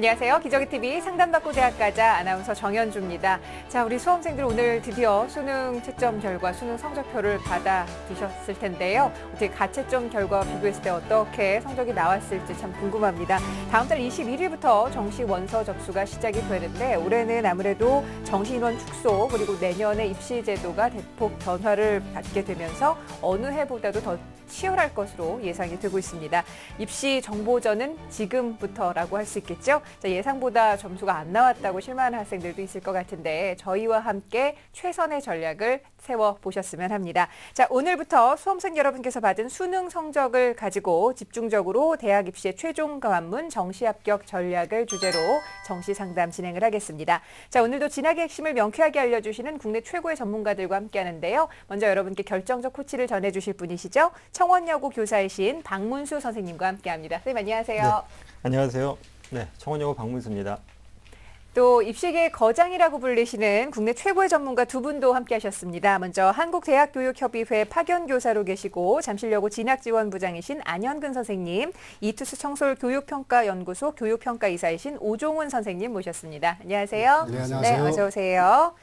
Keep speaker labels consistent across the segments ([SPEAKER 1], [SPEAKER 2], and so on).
[SPEAKER 1] 안녕하세요. 기저귀TV 상담받고 대학 가자 아나운서 정현주입니다. 자, 우리 수험생들 오늘 드디어 수능 채점 결과, 수능 성적표를 받아두셨을 텐데요. 어떻게 가채점 결과와 비교했을 때 어떻게 성적이 나왔을지 참 궁금합니다. 다음 달 21일부터 정시 원서 접수가 시작이 되는데 올해는 아무래도 정시 인원 축소 그리고 내년에 입시 제도가 대폭 변화를 받게 되면서 어느 해보다도 더 치열할 것으로 예상이 되고 있습니다. 입시 정보전은 지금부터라고 할 수 있겠죠. 자, 예상보다 점수가 안 나왔다고 실망하는 학생들도 있을 것 같은데 저희와 함께 최선의 전략을 세워보셨으면 합니다. 자, 오늘부터 수험생 여러분께서 받은 수능 성적을 가지고 집중적으로 대학 입시의 최종 관문 정시 합격 전략을 주제로 정시 상담 진행을 하겠습니다. 자, 오늘도 진학의 핵심을 명쾌하게 알려주시는 국내 최고의 전문가들과 함께하는데요. 먼저 여러분께 결정적 코치를 전해주실 분이시죠. 청원여고 교사이신 박문수 선생님과 함께합니다. 선생님 안녕하세요.
[SPEAKER 2] 네, 안녕하세요. 네, 청원여고 박문수입니다.
[SPEAKER 1] 또 입시계의 거장이라고 불리시는 국내 최고의 전문가 두 분도 함께하셨습니다. 먼저 한국대학교육협의회 파견교사로 계시고 잠실여고 진학지원부장이신 안현근 선생님, 이투스 청솔 교육평가연구소 교육평가이사이신 오종훈 선생님 모셨습니다. 안녕하세요.
[SPEAKER 3] 네, 안녕하세요.
[SPEAKER 1] 네, 어서 오세요.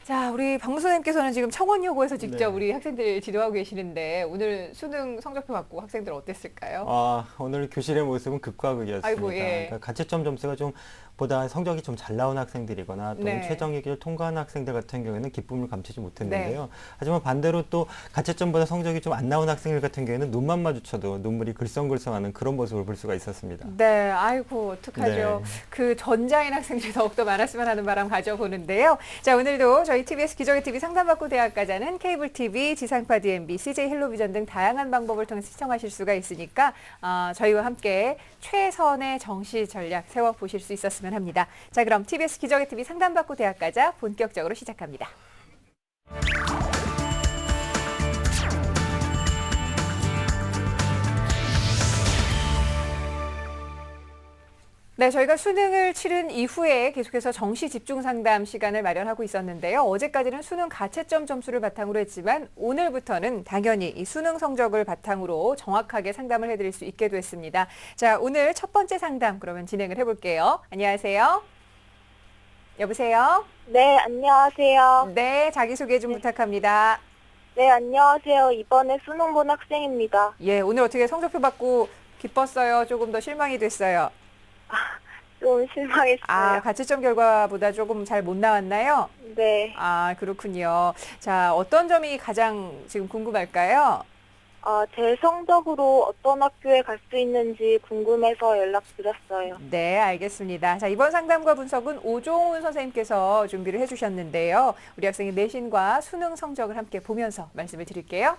[SPEAKER 1] 자, 우리 박문수 선생님께서는 지금 청원여고에서 직접
[SPEAKER 2] 네.
[SPEAKER 1] 우리 학생들 지도하고 계시는데 오늘 수능 성적표 받고 학생들 어땠을까요?
[SPEAKER 2] 오늘 교실의 모습은 극과 극이었습니다.
[SPEAKER 1] 아이고, 예.
[SPEAKER 2] 그러니까 가채점 점수가 좀 보다 성적이 좀 잘 나온 학생들이거나 또는
[SPEAKER 1] 네.
[SPEAKER 2] 최저위기를 통과한 학생들 같은 경우에는 기쁨을 감추지 못했는데요. 하지만 반대로 또 가채점보다 성적이 좀 안 나온 학생들 같은 경우에는 눈만 마주쳐도 눈물이 글썽글썽하는 그런 모습을 볼 수가 있었습니다.
[SPEAKER 1] 네, 아이고 어떡하죠.
[SPEAKER 2] 네.
[SPEAKER 1] 그 전자인 학생들이 더욱더 많았으면 하는 바람 가져보는데요. 자, 오늘도 저희 TBS 기저귀TV 상담받고 대학 가자는 케이블 TV, 지상파 DMB, CJ 헬로비전 등 다양한 방법을 통해서 시청하실 수가 있으니까 저희와 함께 최선의 정시 전략 세워보실 수 있었으면 합니다. 자, 그럼 TBS 기저귀TV 상담받고 대학 가자 본격적으로 시작합니다. 네, 저희가 수능을 치른 이후에 계속해서 정시 집중 상담 시간을 마련하고 있었는데요. 어제까지는 수능 가채점 점수를 바탕으로 했지만 오늘부터는 당연히 이 수능 성적을 바탕으로 정확하게 상담을 해드릴 수 있게 됐습니다. 자, 오늘 첫 번째 상담 그러면 진행을 해볼게요. 안녕하세요. 여보세요?
[SPEAKER 4] 네, 안녕하세요.
[SPEAKER 1] 네, 자기소개 좀 부탁합니다.
[SPEAKER 4] 네, 안녕하세요. 이번에 수능 본 학생입니다.
[SPEAKER 1] 예, 오늘 어떻게 성적표 받고 기뻤어요? 조금 더 실망이 됐어요?
[SPEAKER 4] 좀 실망했어요.
[SPEAKER 1] 가채점 결과보다 조금 잘 못 나왔나요?
[SPEAKER 4] 네.
[SPEAKER 1] 그렇군요. 자, 어떤 점이 가장 지금 궁금할까요?
[SPEAKER 4] 제 성적으로 어떤 학교에 갈 수 있는지 궁금해서 연락드렸어요.
[SPEAKER 1] 네, 알겠습니다. 자, 이번 상담과 분석은 오종훈 선생님께서 준비를 해주셨는데요. 우리 학생의 내신과 수능 성적을 함께 보면서 말씀을 드릴게요.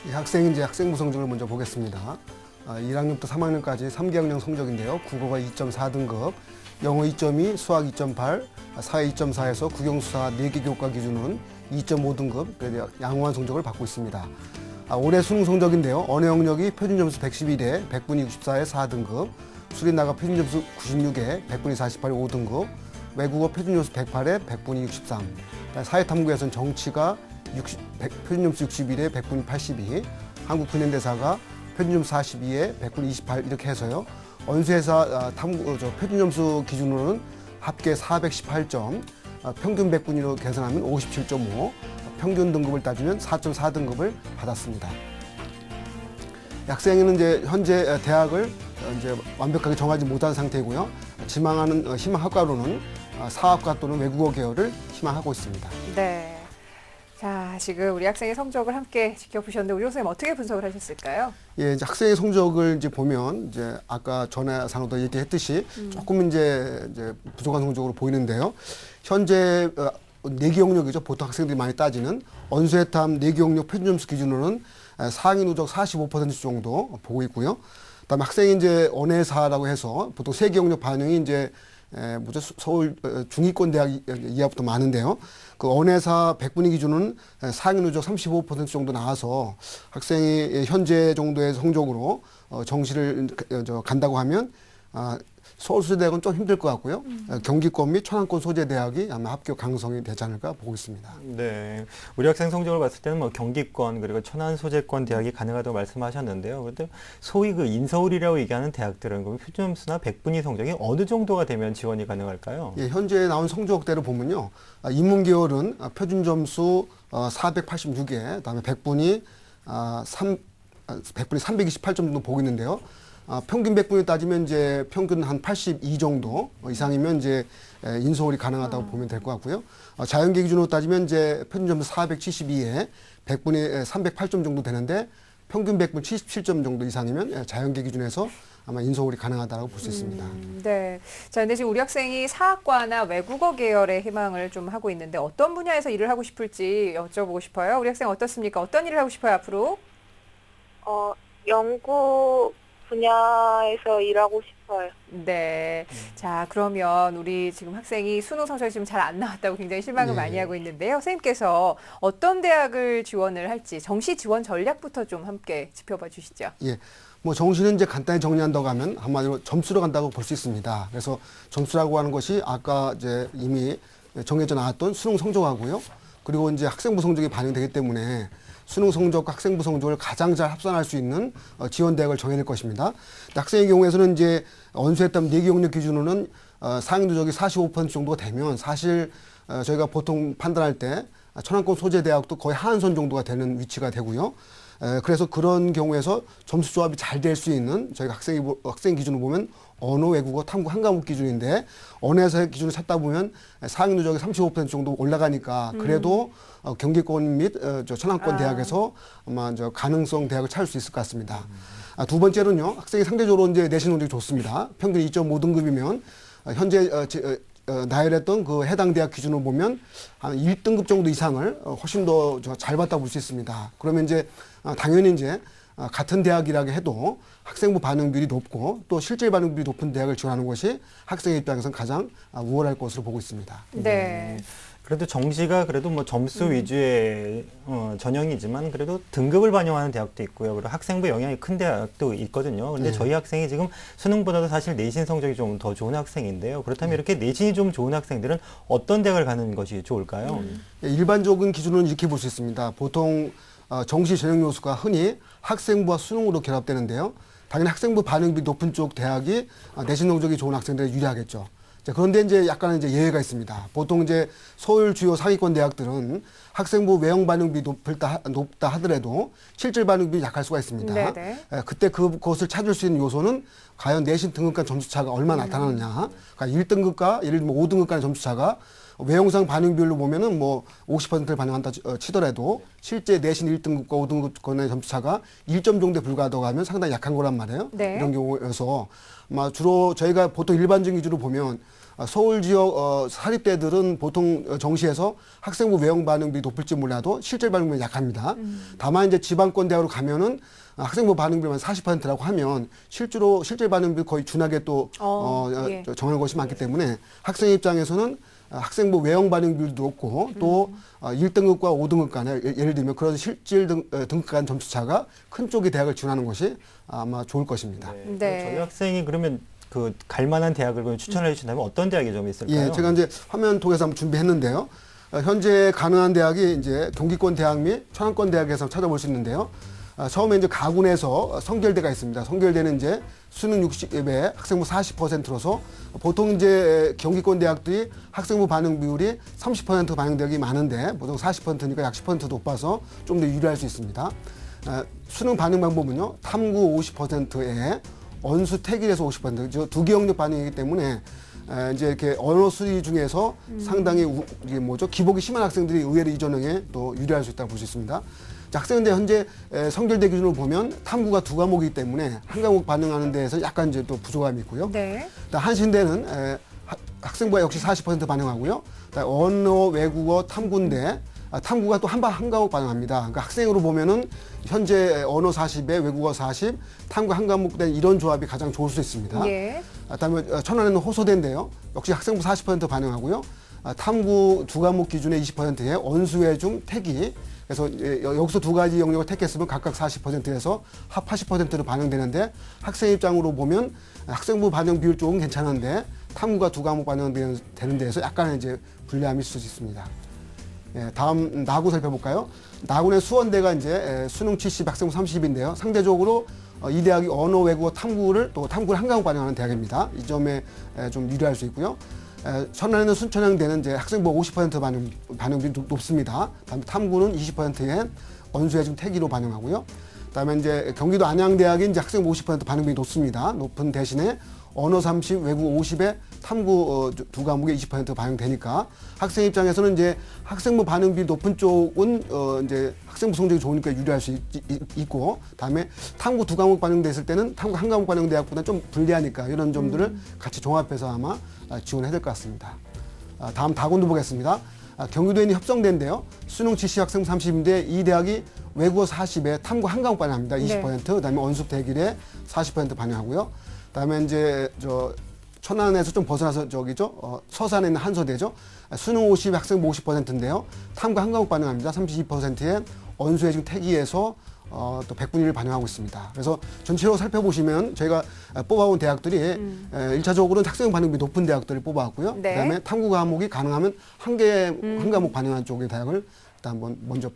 [SPEAKER 3] 이 학생이 이제 학생부 성적을 먼저 보겠습니다. 1학년부터 3학년까지 3개학년 성적인데요. 국어가 2.4등급, 영어 2.2, 수학 2.8, 사회 2.4에서 국영수사 4개 교과 기준은 2.5등급, 그래서 양호한 성적을 받고 있습니다. 올해 수능 성적인데요. 언어 영역이 표준점수 111에 100분위 64에 4등급, 수리나가 표준점수 96에 100분위 48에 5등급, 외국어 표준점수 108에 100분위 63, 사회탐구에서는 정치가 표준점수 61에 100분위 82, 한국근현대사가 표준점수 42에 100분위 28 이렇게 해서요. 언수회사 표준점수 기준으로는 합계 418점, 평균 100분위로 계산하면 57.5, 평균 등급을 따지면 4.4등급을 받았습니다. 학생은 이제 현재 대학을 이제 완벽하게 정하지 못한 상태이고요. 지망하는 희망학과로는 사학과 또는 외국어 계열을 희망하고 있습니다.
[SPEAKER 1] 네. 자, 지금 우리 학생의 성적을 함께 지켜보셨는데 우리 선생님 어떻게 분석을 하셨을까요?
[SPEAKER 3] 예, 이제 학생의 성적을 이제 보면 이제 아까 전화상으로도 얘기했듯이 조금 이제 부족한 성적으로 보이는데요. 현재 내기 영역이죠. 보통 학생들이 많이 따지는 언수회탐 내기 영역 표준 점수 기준으로는 상위 누적 45% 정도 보고 있고요. 그다음에 학생이 이제 언해사라고 해서 보통 세계 영역 반영이 이제 서울 중위권 대학 이하부터 많은데요. 그 언해사 100분위 기준은 상위 누적 35% 정도 나와서 학생이 현재 정도의 성적으로 정시를 간다고 하면 서울수제대학은 좀 힘들 것 같고요. 경기권 및 천안권 소재대학이 아마 합격 가능성이 되지 않을까 보고 있습니다.
[SPEAKER 2] 네, 우리 학생 성적을 봤을 때는 뭐 경기권 그리고 천안 소재권 대학이 가능하다고 말씀하셨는데요. 그런데 소위 그 인서울이라고 얘기하는 대학들은 그럼 표준점수나 백분위 성적이 어느 정도가 되면 지원이 가능할까요?
[SPEAKER 3] 예, 현재 나온 성적대로 보면요. 인문계열은 표준점수 486에 그다음에 백분위 328점 정도 보고 있는데요. 평균 백분위 따지면 이제 평균 한 82 정도 이상이면 이제 인서울이 가능하다고 보면 될 것 같고요. 자연계 기준으로 따지면 이제 표준점수 472에 백분위 308점 정도 되는데 평균 백분 77점 정도 이상이면 자연계 기준에서 아마 인서울이 가능하다고 볼 수 있습니다.
[SPEAKER 1] 네. 자, 근데 지금 우리 학생이 사학과나 외국어 계열의 희망을 좀 하고 있는데 어떤 분야에서 일을 하고 싶을지 여쭤보고 싶어요. 우리 학생 어떻습니까? 어떤 일을 하고 싶어요, 앞으로?
[SPEAKER 4] 연구 분야에서 일하고 싶어요.
[SPEAKER 1] 네. 자, 그러면 우리 지금 학생이 수능 성적이 지금 잘 안 나왔다고 굉장히 실망을
[SPEAKER 3] 네.
[SPEAKER 1] 많이 하고 있는데요. 선생님께서 어떤 대학을 지원을 할지 정시 지원 전략부터 좀 함께 짚어봐 주시죠.
[SPEAKER 3] 예. 뭐 정시는 이제 간단히 정리한다고 하면 한마디로 점수로 간다고 볼 수 있습니다. 그래서 점수라고 하는 것이 아까 이제 이미 정해져 나왔던 수능 성적하고요. 그리고 이제 학생부 성적이 반영되기 때문에 수능 성적과 학생부 성적을 가장 잘 합산할 수 있는 지원 대학을 정해낼 것입니다. 학생의 경우에서는 이제 언수했던 내기 영역 기준으로는 상위 누적이 45% 정도가 되면 사실 저희가 보통 판단할 때 천안권 소재 대학도 거의 하한선 정도가 되는 위치가 되고요. 그래서 그런 경우에서 점수 조합이 잘 될 수 있는 저희가 학생 기준으로 보면 언어, 외국어, 탐구 한 과목 기준인데 언어에서의 기준을 찾다 보면 상위 누적이 35% 정도 올라가니까 그래도 경기권 및 천안권 대학에서 아마 가능성 대학을 찾을 수 있을 것 같습니다. 두 번째로는요, 학생이 상대적으로 이제 내신 능력이 좋습니다. 평균 2.5등급이면 현재 나열했던 그 해당 대학 기준으로 보면 한 1등급 정도 이상을 훨씬 더 잘 받다 볼 수 있습니다. 그러면 이제 당연히 이제 같은 대학이라고 해도 학생부 반응률이 높고 또 실질 반응률이 높은 대학을 지원하는 것이 학생의 입장에서는 가장 우월할 것으로 보고 있습니다.
[SPEAKER 1] 네.
[SPEAKER 2] 그래도 정시가 그래도 뭐 점수 위주의 전형이지만 그래도 등급을 반영하는 대학도 있고요. 그리고 학생부 영향이 큰 대학도 있거든요. 그런데
[SPEAKER 3] 네.
[SPEAKER 2] 저희 학생이 지금 수능보다도 사실 내신 성적이 좀 더 좋은 학생인데요. 그렇다면 이렇게 내신이 좀 좋은 학생들은 어떤 대학을 가는 것이 좋을까요?
[SPEAKER 3] 일반적인 기준은 이렇게 볼 수 있습니다. 보통 정시 전형 요소가 흔히 학생부와 수능으로 결합되는데요. 당연히 학생부 반응률이 높은 쪽 대학이 내신 성적이 좋은 학생들에 유리하겠죠. 자, 그런데 이제 약간은 이제 예외가 있습니다. 보통 이제 서울 주요 상위권 대학들은 학생부 외형 반응률이 높다 하더라도 실질 반응률이 약할 수가 있습니다.
[SPEAKER 1] 네네.
[SPEAKER 3] 그때 그것을 찾을 수 있는 요소는 과연 내신 등급 간 점수 차가 얼마나 나타나느냐. 그러니까 1등급과 예를 들면 5등급 간의 점수 차가 외형상 반응비율로 보면은 뭐 50%를 반영한다 치더라도 실제 내신 1등급과 5등급 간의 점수 차가 1점 정도에 불과하다고 하면 상당히 약한 거란 말이에요.
[SPEAKER 1] 네.
[SPEAKER 3] 이런 경우여서 아마 주로 저희가 보통 일반적인 기준으로 보면 서울 지역 사립대들은 보통 정시에서 학생부 외형 반응률이 높을지 몰라도 실질 반응률이 약합니다. 다만 이제 지방권 대학으로 가면은 학생부 반응률만 40%라고 하면 실제로 실질 반응률 거의 준하게 또
[SPEAKER 1] 예.
[SPEAKER 3] 정하는 것이 많기 때문에 학생 입장에서는 학생부 외형 반응률도 높고 또 1등급과 5등급 간에 예를 들면 그런 실질 등급 간 점수 차가 큰 쪽의 대학을 지원하는 것이 아마 좋을 것입니다.
[SPEAKER 2] 네.
[SPEAKER 1] 네.
[SPEAKER 2] 저희 학생이 그러면 그 갈만한 대학을 그럼 추천해 주신다면 어떤 대학이 좀 있을까요?
[SPEAKER 3] 예, 제가 이제 화면 통해서 한번 준비했는데요. 현재 가능한 대학이 이제 경기권 대학 및 천안권 대학에서 찾아볼 수 있는데요. 처음에 이제 가군에서 성결대가 있습니다. 성결대는 이제 수능 60에 학생부 40%로서 보통 이제 경기권 대학들이 학생부 반응 비율이 30% 반영 대학이 많은데 보통 40%니까 약 10% 높아서 좀 더 유리할 수 있습니다. 수능 반응 방법은요. 탐구 50%에 언수 태길에서 50%, 두 개 영역 반응이기 때문에 이제 이렇게 언어 수리 중에서 상당히 이게 뭐죠? 기복이 심한 학생들이 의외로 이 전형에 또 유리할 수 있다고 볼 수 있습니다. 자, 학생인데 현재 성결대 기준으로 보면 탐구가 두 과목이기 때문에 한 과목 반응하는 데에서 약간 이제 또 부족함이 있고요.
[SPEAKER 1] 네.
[SPEAKER 3] 한신대는 학생부가 역시 40% 반영하고요. 언어, 외국어, 탐구인데 탐구가 또 한 과목 반영합니다. 그러니까 학생으로 보면은 현재 언어 40에 외국어 40, 탐구 한 과목 된 이런 조합이 가장 좋을 수 있습니다.
[SPEAKER 1] 예.
[SPEAKER 3] 그다음에 천안에는 호소대인데요. 역시 학생부 40% 반영하고요. 탐구 두 과목 기준에 20%에 언수, 외중, 태기 그래서 여기서 두 가지 영역을 택했으면 각각 40%에서 합 80%로 반영되는데 학생 입장으로 보면 학생부 반영 비율 쪽은 괜찮은데 탐구가 두 과목 반영되는 데에서 약간의 이제 불리함이 있을 수 있습니다. 예, 다음 나구 살펴볼까요? 나군의 수원대가 이제 수능 70, 학생부 30인데요. 상대적으로 이 대학이 언어, 외국어, 탐구를 한 과목 반영하는 대학입니다. 이 점에 좀 유리할 수 있고요. 천안에는 순천향대는 이제 학생부 50% 반영률이 높습니다. 다음에 탐구는 20%의 언수의 지금 태기로 반영하고요. 그다음에 이제 경기도 안양대학이 이제 학생부 50% 반영률이 높습니다. 높은 대신에 언어 30, 외국어 50에 탐구 두 과목에 20% 반영되니까 학생 입장에서는 이제 학생부 반영비 높은 쪽은 이제 학생부 성적이 좋으니까 유리할 수 있고, 다음에 탐구 두 과목 반영됐을 때는 탐구 한 과목 반영 대학보다 좀 불리하니까 이런 점들을 같이 종합해서 아마 지원해야 될 것 같습니다. 다음 다군도 보겠습니다. 경기도에 있는 협성대인데요. 수능 70, 학생부 30인데 이 대학이 외국어 40에 탐구 한 과목 반영합니다. 20%. 그다음에 언숙 대길에 40% 반영하고요. 그다음에 이제 천안에서 좀 벗어나서 서산에 있는 한서대죠. 수능 50, 학생부 50%인데요. 탐구 한 과목 반영합니다. 32%의 언수의 지금 태기에서 또 100분위를 반영하고 있습니다. 그래서 전체적으로 살펴보시면 저희가 뽑아온 대학들이 1차적으로는 학생 반영비 높은 대학들을 뽑아왔고요.
[SPEAKER 1] 네.
[SPEAKER 3] 그다음에 탐구 과목이 가능하면 한 과목 반영한 쪽의 대학을 일단 한번 먼저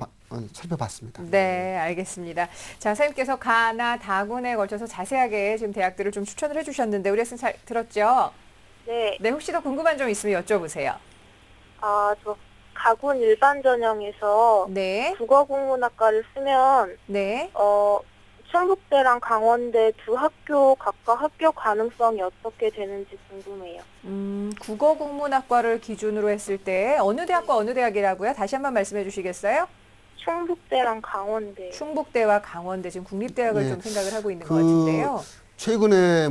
[SPEAKER 3] 살펴봤습니다.
[SPEAKER 1] 네, 알겠습니다. 자, 선생님께서 가나 다군에 걸쳐서 자세하게 지금 대학들을 좀 추천을 해주셨는데 우리 학생 잘 들었죠?
[SPEAKER 4] 네.
[SPEAKER 1] 네, 혹시 더 궁금한 점 있으면 여쭤보세요.
[SPEAKER 4] 저 가군 일반 전형에서
[SPEAKER 1] 네,
[SPEAKER 4] 국어국문학과를 쓰면
[SPEAKER 1] 네.
[SPEAKER 4] 충북대랑 강원대 두 학교 각각 합격 가능성이 어떻게 되는지 궁금해요.
[SPEAKER 1] 국어국문학과를 기준으로 했을 때 어느 대학과 어느 대학이라고요? 다시 한번 말씀해 주시겠어요?
[SPEAKER 4] 충북대랑 강원대.
[SPEAKER 1] 충북대와 강원대, 지금 국립대학을
[SPEAKER 3] 네.
[SPEAKER 1] 좀 생각을 하고 있는 것 같은데요.
[SPEAKER 3] 최근에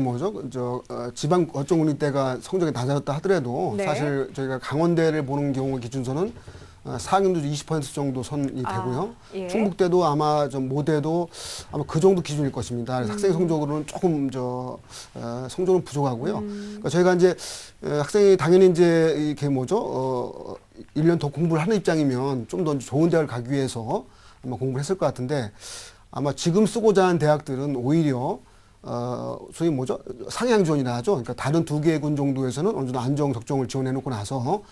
[SPEAKER 3] 지방 어떤 국립대가 성적이 낮아졌다 하더라도
[SPEAKER 1] 네.
[SPEAKER 3] 사실 저희가 강원대를 보는 경우 기준선은 4학년도 20% 정도 선이 되고요.
[SPEAKER 1] 예.
[SPEAKER 3] 충북대도 아마 모대도 아마 그 정도 기준일 것입니다. 그래서 학생 성적으로는 조금 성적은 부족하고요. 그러니까 저희가 이제 학생이 당연히 이제 이게 1년 더 공부를 하는 입장이면 좀 더 좋은 대학을 가기 위해서 아마 공부를 했을 것 같은데 아마 지금 쓰고자 하는 대학들은 오히려 소위 상향 지원이라 하죠. 그러니까 다른 두 개 군 정도에서는 어느 정도 안정 적정을 지원해 놓고 나서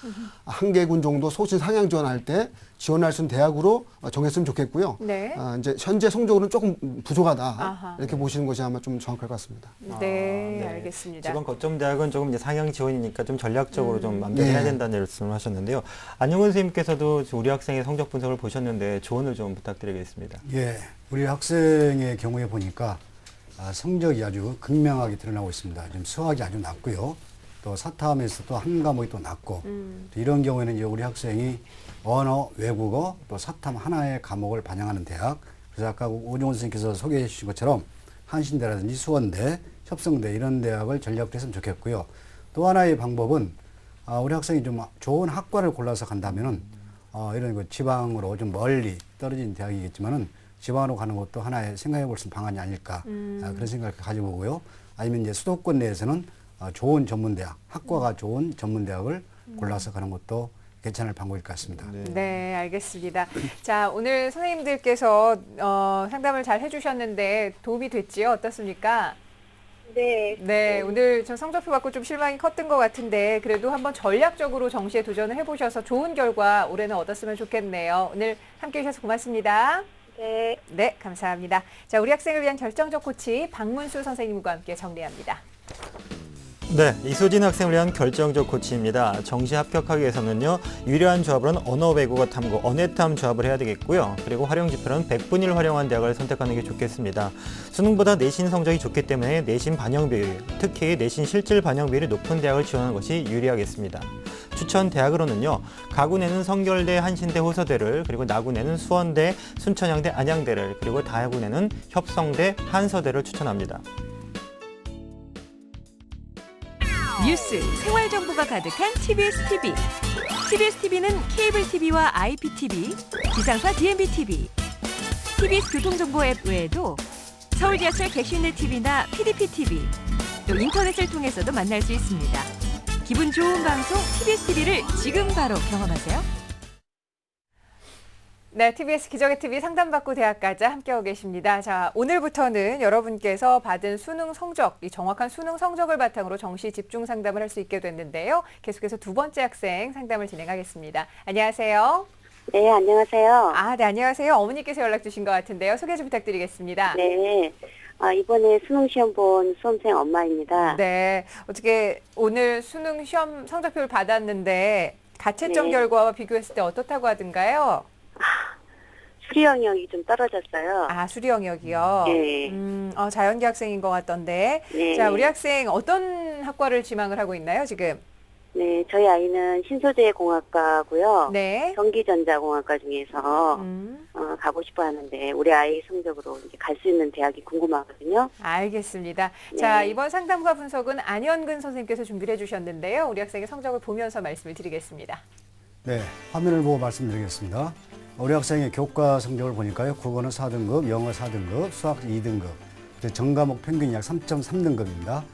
[SPEAKER 3] 한 개 군 정도 소신 상향 지원할 때 지원할 수 있는 대학으로 정했으면 좋겠고요.
[SPEAKER 1] 네.
[SPEAKER 3] 이제 현재 성적으로는 조금 부족하다.
[SPEAKER 1] 아하.
[SPEAKER 3] 이렇게 보시는 것이 아마 좀 정확할 것 같습니다.
[SPEAKER 1] 네,
[SPEAKER 2] 네.
[SPEAKER 1] 알겠습니다.
[SPEAKER 2] 지방 거점 대학은 조금 이제 상향 지원이니까 좀 전략적으로 좀 암기를
[SPEAKER 3] 네.
[SPEAKER 2] 해야 된다는 말씀을 하셨는데요. 안용훈 선생님께서도 우리 학생의 성적 분석을 보셨는데 조언을 좀 부탁드리겠습니다.
[SPEAKER 5] 예, 우리 학생의 경우에 보니까 성적이 아주 극명하게 드러나고 있습니다. 지금 수학이 아주 낮고요. 또 사탐에서 또 한 과목이 또 낮고 또 이런 경우에는 이제 우리 학생이 언어, 외국어, 또 사탐 하나의 과목을 반영하는 대학. 그래서 아까 오종훈 선생님께서 소개해 주신 것처럼 한신대라든지 수원대, 협성대 이런 대학을 전략으로 했으면 좋겠고요. 또 하나의 방법은 우리 학생이 좀 좋은 학과를 골라서 간다면은 이런 지방으로 좀 멀리 떨어진 대학이겠지만은 지방으로 가는 것도 하나의 생각해 볼 수 있는 방안이 아닐까 그런 생각을 가지고 보고요. 아니면 이제 수도권 내에서는 좋은 전문대학, 학과가 좋은 전문대학을 골라서 가는 것도 괜찮을 방법일 것 같습니다.
[SPEAKER 1] 네, 알겠습니다. 자, 오늘 선생님들께서 상담을 잘 해주셨는데 도움이 됐지요? 어떻습니까?
[SPEAKER 4] 네.
[SPEAKER 1] 네, 오늘 저 성적표 받고 좀 실망이 컸던 것 같은데 그래도 한번 전략적으로 정시에 도전을 해보셔서 좋은 결과 올해는 얻었으면 좋겠네요. 오늘 함께해 주셔서 고맙습니다.
[SPEAKER 4] 네.
[SPEAKER 1] 네, 감사합니다. 자, 우리 학생을 위한 결정적 코치 박문수 선생님과 함께 정리합니다.
[SPEAKER 2] 네, 이수진 학생을 위한 결정적 코치입니다. 정시 합격하기 위해서는요, 유리한 조합으로는 언어, 외국어, 탐구, 언해탐 조합을 해야 되겠고요. 그리고 활용 지표는 100분위를 활용한 대학을 선택하는 게 좋겠습니다. 수능보다 내신 성적이 좋기 때문에 내신 반영 비율, 특히 내신 실질 반영 비율이 높은 대학을 지원하는 것이 유리하겠습니다. 추천 대학으로는요, 가군에는 성결대, 한신대, 호서대를, 그리고 나군에는 수원대, 순천향대, 안양대를, 그리고 다군에는 협성대, 한서대를 추천합니다.
[SPEAKER 6] 뉴스, 생활 정보가 가득한 TBS TV. TBS TV는 케이블 TV와 IPTV, 지상파 DMB TV, TBS 교통정보 앱 외에도 서울 지하철 객실내 TV나 PDP TV, 또 인터넷을 통해서도 만날 수 있습니다. 기분 좋은 방송 TBS TV를 지금 바로 경험하세요.
[SPEAKER 1] 네, TBS 기적의 TV 상담받고 대학가자 함께하고 계십니다. 자, 오늘부터는 여러분께서 받은 수능 성적, 이 정확한 수능 성적을 바탕으로 정시 집중 상담을 할 수 있게 됐는데요. 계속해서 두 번째 학생 상담을 진행하겠습니다. 안녕하세요.
[SPEAKER 7] 네, 안녕하세요.
[SPEAKER 1] 네, 안녕하세요. 어머니께서 연락 주신 것 같은데요. 소개 좀 부탁드리겠습니다.
[SPEAKER 7] 네, 이번에 수능 시험 본 수험생 엄마입니다.
[SPEAKER 1] 네, 어떻게 오늘 수능 시험 성적표를 받았는데 가채점
[SPEAKER 7] 네.
[SPEAKER 1] 결과와 비교했을 때 어떻다고 하던가요?
[SPEAKER 7] 수리 영역이 좀 떨어졌어요.
[SPEAKER 1] 수리 영역이요.
[SPEAKER 7] 네.
[SPEAKER 1] 자연계 학생인 것 같던데.
[SPEAKER 7] 네.
[SPEAKER 1] 자, 우리 학생 어떤 학과를 지망을 하고 있나요, 지금?
[SPEAKER 7] 네, 저희 아이는 신소재공학과고요.
[SPEAKER 1] 네.
[SPEAKER 7] 전기전자공학과 중에서 가고 싶어 하는데 우리 아이 성적으로 이제 갈 수 있는 대학이 궁금하거든요.
[SPEAKER 1] 알겠습니다.
[SPEAKER 7] 네.
[SPEAKER 1] 자, 이번 상담과 분석은 안현근 선생님께서 준비를 해주셨는데요. 우리 학생의 성적을 보면서 말씀을 드리겠습니다.
[SPEAKER 5] 네, 화면을 보고 말씀드리겠습니다. 우리 학생의 교과 성적을 보니까요. 국어는 4등급, 영어 4등급, 수학 2등급, 전과목 평균이 약 3.3등급입니다.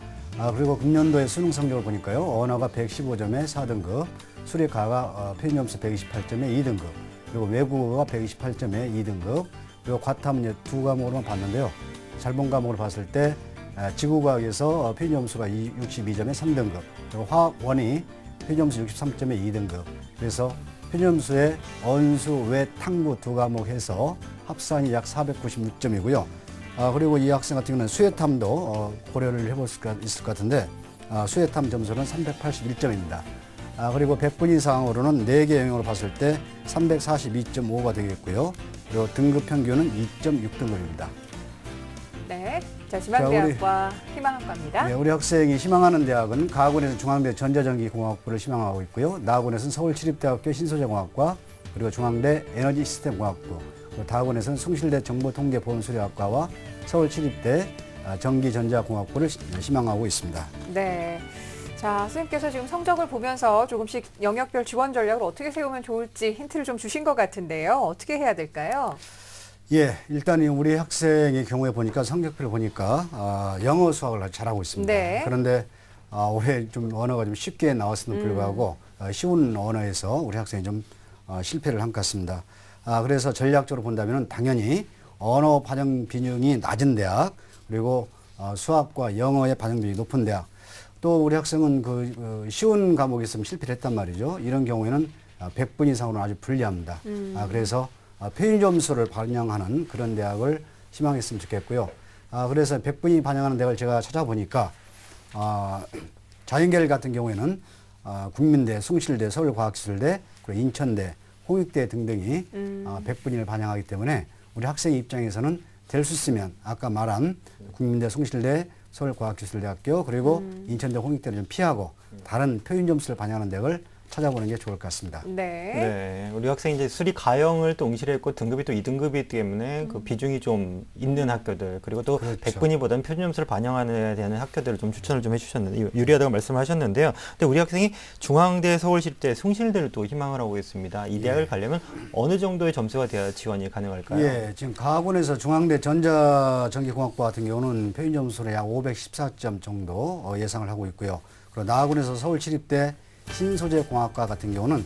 [SPEAKER 5] 그리고 금년도의 수능 성적을 보니까요. 언어가 115점에 4등급, 수리가가 표준점수 128점에 2등급, 그리고 외국어가 128점에 2등급, 그리고 과탐은 두 과목으로만 봤는데요. 잘 본 과목을 봤을 때 지구과학에서 표준점수가 62점에 3등급, 그리고 화원이 표준점수 63점에 2등급. 그래서 표준점수에 언수, 외, 탕구 두 과목 해서 합산이 약 496점이고요. 그리고 이 학생 같은 경우는 수해탐도 고려를 해볼 수 있을 것 같은데 수해탐 점수는 381점입니다. 그리고 100분 이상으로는 4개 영역으로 봤을 때 342.5가 되겠고요. 그리고 등급 평균은 2.6등급입니다.
[SPEAKER 1] 네. 자, 지망대학과 희망학과입니다.
[SPEAKER 5] 네, 우리 학생이 희망하는 대학은 가학원에서는 중앙대 전자전기공학부를 희망하고 있고요. 나학원에서는 서울치립대학교 신소재공학과, 그리고 중앙대 에너지시스템공학부, 그리고 다학원에서는 숭실대 정보통계보험수리학과와 서울치립대 전기전자공학부를 희망하고 있습니다.
[SPEAKER 1] 네. 자, 선생님께서 지금 성적을 보면서 조금씩 영역별 지원 전략을 어떻게 세우면 좋을지 힌트를 좀 주신 것 같은데요. 어떻게 해야 될까요?
[SPEAKER 5] 예, 일단 우리 학생의 경우에 보니까 성적표를 보니까 영어 수학을 잘하고 있습니다.
[SPEAKER 1] 네.
[SPEAKER 5] 그런데 올해 좀 언어가 좀 쉽게 나왔음에도 불구하고 쉬운 언어에서 우리 학생이 좀 실패를 한 것 같습니다. 그래서 전략적으로 본다면 당연히 언어 반영 비중이 낮은 대학, 그리고 수학과 영어의 반영 비중이 높은 대학, 또 우리 학생은 그 쉬운 과목에 있으면 실패를 했단 말이죠. 이런 경우에는 100분 이상으로는 아주 불리합니다. 그래서 표준점수를 반영하는 그런 대학을 희망했으면 좋겠고요. 그래서 100분이 반영하는 대학을 제가 찾아보니까 자연계열 같은 경우에는 국민대, 숭실대, 서울과학기술대, 그리고 인천대, 홍익대 등등이 100분위를 반영하기 때문에 우리 학생 입장에서는 될 수 있으면 아까 말한 국민대, 숭실대, 서울과학기술대학교, 그리고 인천대, 홍익대를 좀 피하고 다른 표준점수를 반영하는 대학을 찾아보는 게 좋을 것 같습니다.
[SPEAKER 1] 네.
[SPEAKER 2] 네, 우리 학생이 이제 수리 가형을 또 응시했고 등급이 또 2등급이기 때문에 그 비중이 좀 있는 학교들, 그리고 또
[SPEAKER 5] 그렇죠.
[SPEAKER 2] 100분위보다는 표준점수를 반영하는 되는 학교들을 좀 추천을 좀 해주셨는데 유리하다고 말씀하셨는데요. 근데 우리 학생이 중앙대, 서울시립대, 숭실대를 또 희망을 하고 있습니다. 이 대학을 가려면 어느 정도의 점수가 돼야 지원이 가능할까요?
[SPEAKER 5] 예, 지금 가학원에서 중앙대 전자전기공학과 같은 경우는 표준점수로 약 514점 정도 예상을 하고 있고요. 그리고 나학원에서 서울시립대 신소재공학과 같은 경우는